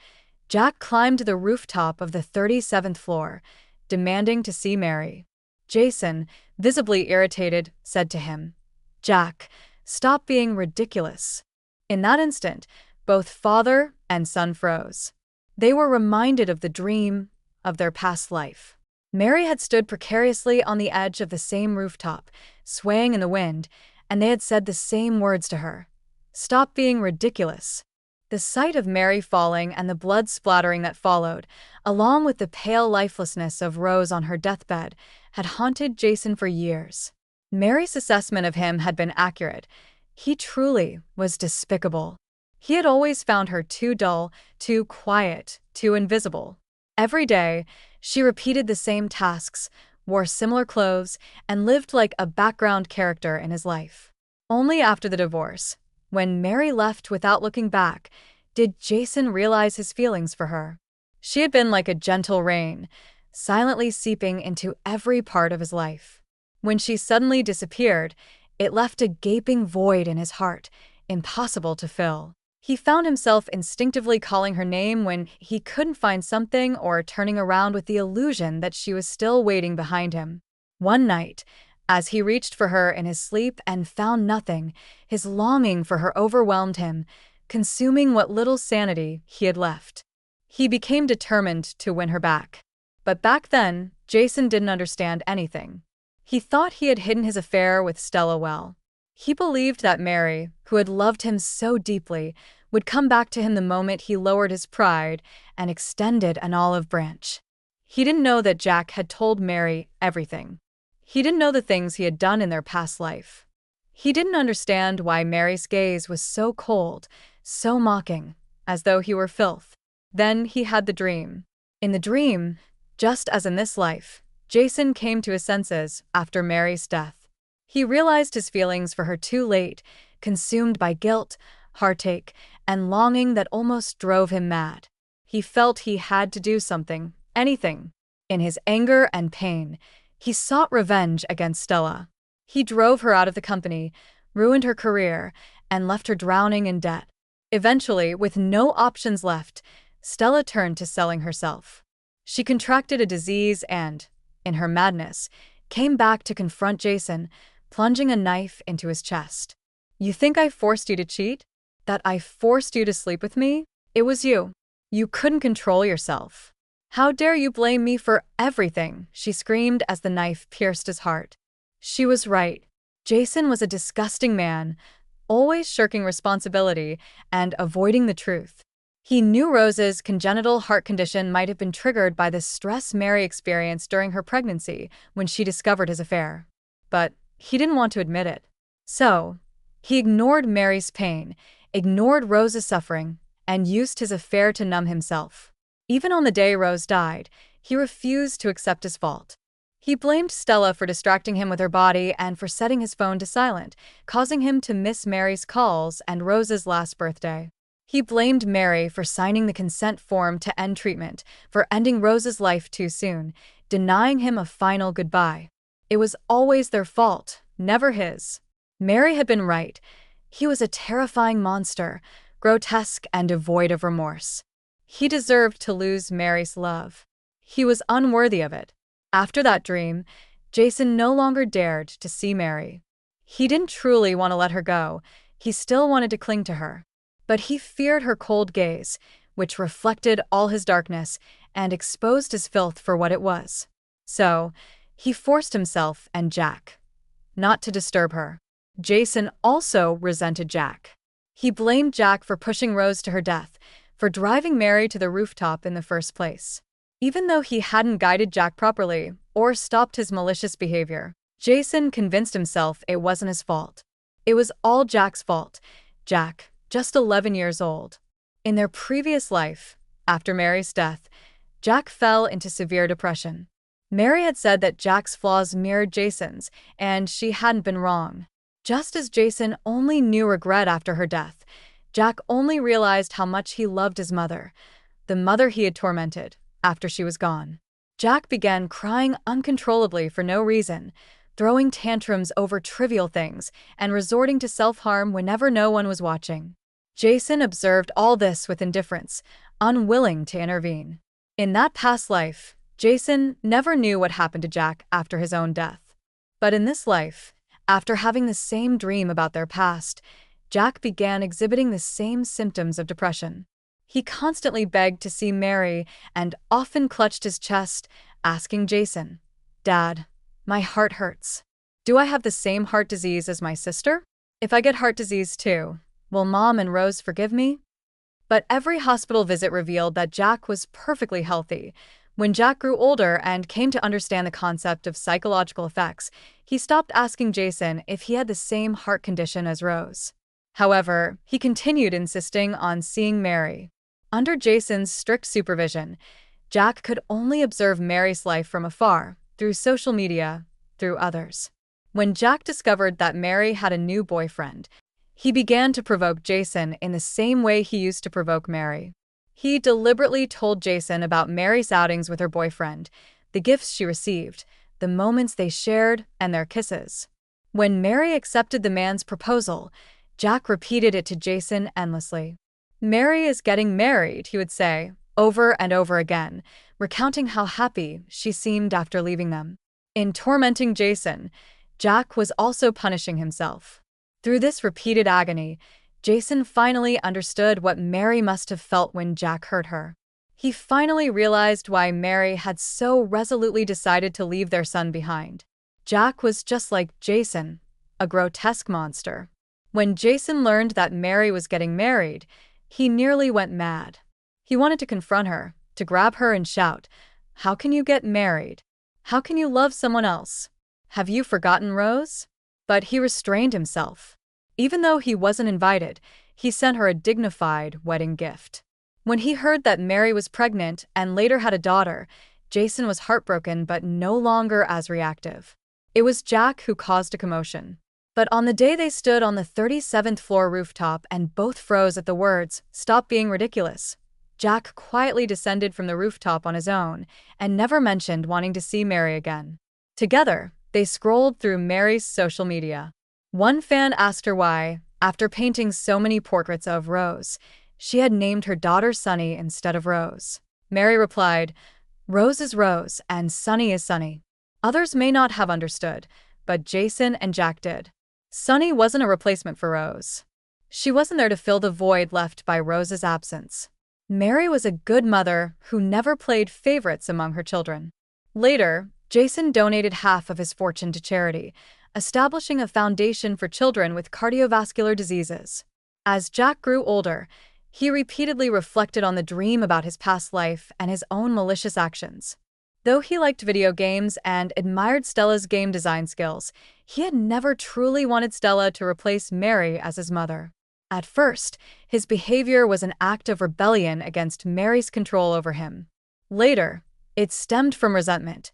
Jack climbed to the rooftop of the 37th floor, demanding to see Mary. Jason, visibly irritated, said to him, "Jack, stop being ridiculous." In that instant, both father and son froze. They were reminded of the dream of their past life. Mary had stood precariously on the edge of the same rooftop, swaying in the wind, and they had said the same words to her. "Stop being ridiculous." The sight of Mary falling and the blood splattering that followed, along with the pale lifelessness of Rose on her deathbed, had haunted Jason for years. Mary's assessment of him had been accurate. He truly was despicable. He had always found her too dull, too quiet, too invisible. Every day, she repeated the same tasks, wore similar clothes, and lived like a background character in his life. Only after the divorce, when Mary left without looking back, did Jason realize his feelings for her. She had been like a gentle rain, silently seeping into every part of his life. When she suddenly disappeared, it left a gaping void in his heart, impossible to fill. He found himself instinctively calling her name when he couldn't find something, or turning around with the illusion that she was still waiting behind him. One night, as he reached for her in his sleep and found nothing, his longing for her overwhelmed him, consuming what little sanity he had left. He became determined to win her back. But back then, Jason didn't understand anything. He thought he had hidden his affair with Stella well. He believed that Mary, who had loved him so deeply, would come back to him the moment he lowered his pride and extended an olive branch. He didn't know that Jack had told Mary everything. He didn't know the things he had done in their past life. He didn't understand why Mary's gaze was so cold, so mocking, as though he were filth. Then he had the dream. In the dream, just as in this life, Jason came to his senses after Mary's death. He realized his feelings for her too late, consumed by guilt, heartache, and longing that almost drove him mad. He felt he had to do something, anything. In his anger and pain, he sought revenge against Stella. He drove her out of the company, ruined her career, and left her drowning in debt. Eventually, with no options left, Stella turned to selling herself. She contracted a disease and, in her madness, came back to confront Jason, plunging a knife into his chest. "You think I forced you to cheat? That I forced you to sleep with me? It was you. You couldn't control yourself. How dare you blame me for everything?" she screamed as the knife pierced his heart. She was right. Jason was a disgusting man, always shirking responsibility and avoiding the truth. He knew Rose's congenital heart condition might have been triggered by the stress Mary experienced during her pregnancy when she discovered his affair. But he didn't want to admit it. So, he ignored Mary's pain, ignored Rose's suffering, and used his affair to numb himself. Even on the day Rose died, he refused to accept his fault. He blamed Stella for distracting him with her body and for setting his phone to silent, causing him to miss Mary's calls and Rose's last birthday. He blamed Mary for signing the consent form to end treatment, for ending Rose's life too soon, denying him a final goodbye. It was always their fault, never his. Mary had been right. He was a terrifying monster, grotesque and devoid of remorse. He deserved to lose Mary's love. He was unworthy of it. After that dream, Jason no longer dared to see Mary. He didn't truly want to let her go. He still wanted to cling to her. But he feared her cold gaze, which reflected all his darkness and exposed his filth for what it was. So, He forced himself and Jack not to disturb her. Jason also resented Jack. He blamed Jack for pushing Rose to her death, for driving Mary to the rooftop in the first place. Even though he hadn't guided Jack properly or stopped his malicious behavior, Jason convinced himself it wasn't his fault. It was all Jack's fault. Jack, just 11 years old. In their previous life, after Mary's death, Jack fell into severe depression. Mary had said that Jack's flaws mirrored Jason's, and she hadn't been wrong. Just as Jason only knew regret after her death, Jack only realized how much he loved his mother, the mother he had tormented, after she was gone. Jack began crying uncontrollably for no reason, throwing tantrums over trivial things, and resorting to self-harm whenever no one was watching. Jason observed all this with indifference, unwilling to intervene. In that past life, Jason never knew what happened to Jack after his own death. But in this life, after having the same dream about their past, Jack began exhibiting the same symptoms of depression. He constantly begged to see Mary and often clutched his chest, asking Jason, "Dad, my heart hurts. Do I have the same heart disease as my sister? If I get heart disease too, will Mom and Rose forgive me?" But every hospital visit revealed that Jack was perfectly healthy. When Jack grew older and came to understand the concept of psychological effects, he stopped asking Jason if he had the same heart condition as Rose. However, he continued insisting on seeing Mary. Under Jason's strict supervision, Jack could only observe Mary's life from afar, through social media, through others. When Jack discovered that Mary had a new boyfriend, he began to provoke Jason in the same way he used to provoke Mary. He deliberately told Jason about Mary's outings with her boyfriend, the gifts she received, the moments they shared, and their kisses. When Mary accepted the man's proposal, Jack repeated it to Jason endlessly. "Mary is getting married," he would say, over and over again, recounting how happy she seemed after leaving them. In tormenting Jason, Jack was also punishing himself. Through this repeated agony, Jason finally understood what Mary must have felt when Jack hurt her. He finally realized why Mary had so resolutely decided to leave their son behind. Jack was just like Jason, a grotesque monster. When Jason learned that Mary was getting married, he nearly went mad. He wanted to confront her, to grab her and shout, "How can you get married? How can you love someone else? Have you forgotten Rose?" But he restrained himself. Even though he wasn't invited, he sent her a dignified wedding gift. When he heard that Mary was pregnant and later had a daughter, Jason was heartbroken but no longer as reactive. It was Jack who caused a commotion. But on the day they stood on the 37th floor rooftop and both froze at the words, "Stop being ridiculous," Jack quietly descended from the rooftop on his own and never mentioned wanting to see Mary again. Together, they scrolled through Mary's social media. One fan asked her why, after painting so many portraits of Rose, she had named her daughter Sunny instead of Rose. Mary replied, "Rose is Rose and Sunny is Sunny." Others may not have understood, but Jason and Jack did. Sunny wasn't a replacement for Rose. She wasn't there to fill the void left by Rose's absence. Mary was a good mother who never played favorites among her children. Later, Jason donated half of his fortune to charity, establishing a foundation for children with cardiovascular diseases. As Jack grew older, he repeatedly reflected on the dream about his past life and his own malicious actions. Though he liked video games and admired Stella's game design skills, he had never truly wanted Stella to replace Mary as his mother. At first, his behavior was an act of rebellion against Mary's control over him. Later, it stemmed from resentment.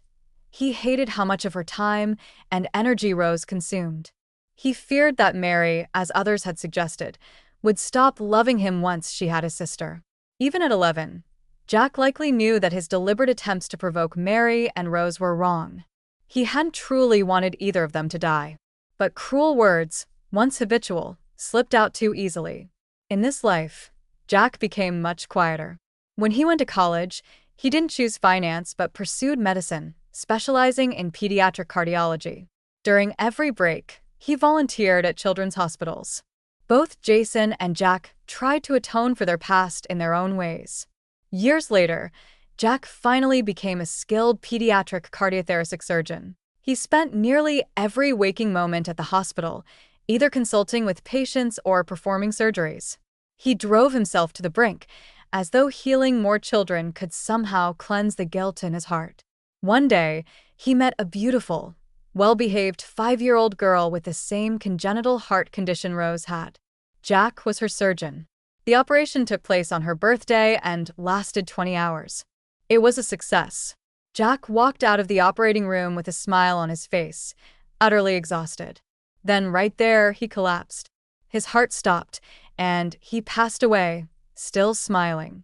He hated how much of her time and energy Rose consumed. He feared that Mary, as others had suggested, would stop loving him once she had a sister. Even at 11, Jack likely knew that his deliberate attempts to provoke Mary and Rose were wrong. He hadn't truly wanted either of them to die. But cruel words, once habitual, slipped out too easily. In this life, Jack became much quieter. When he went to college, he didn't choose finance but pursued medicine, specializing in pediatric cardiology. During every break, he volunteered at children's hospitals. Both Jason and Jack tried to atone for their past in their own ways. Years later, Jack finally became a skilled pediatric cardiothoracic surgeon. He spent nearly every waking moment at the hospital, either consulting with patients or performing surgeries. He drove himself to the brink, as though healing more children could somehow cleanse the guilt in his heart. One day, he met a beautiful, well-behaved 5-year-old girl with the same congenital heart condition Rose had. Jack was her surgeon. The operation took place on her birthday and lasted 20 hours. It was a success. Jack walked out of the operating room with a smile on his face, utterly exhausted. Then right there, he collapsed. His heart stopped, and he passed away, still smiling.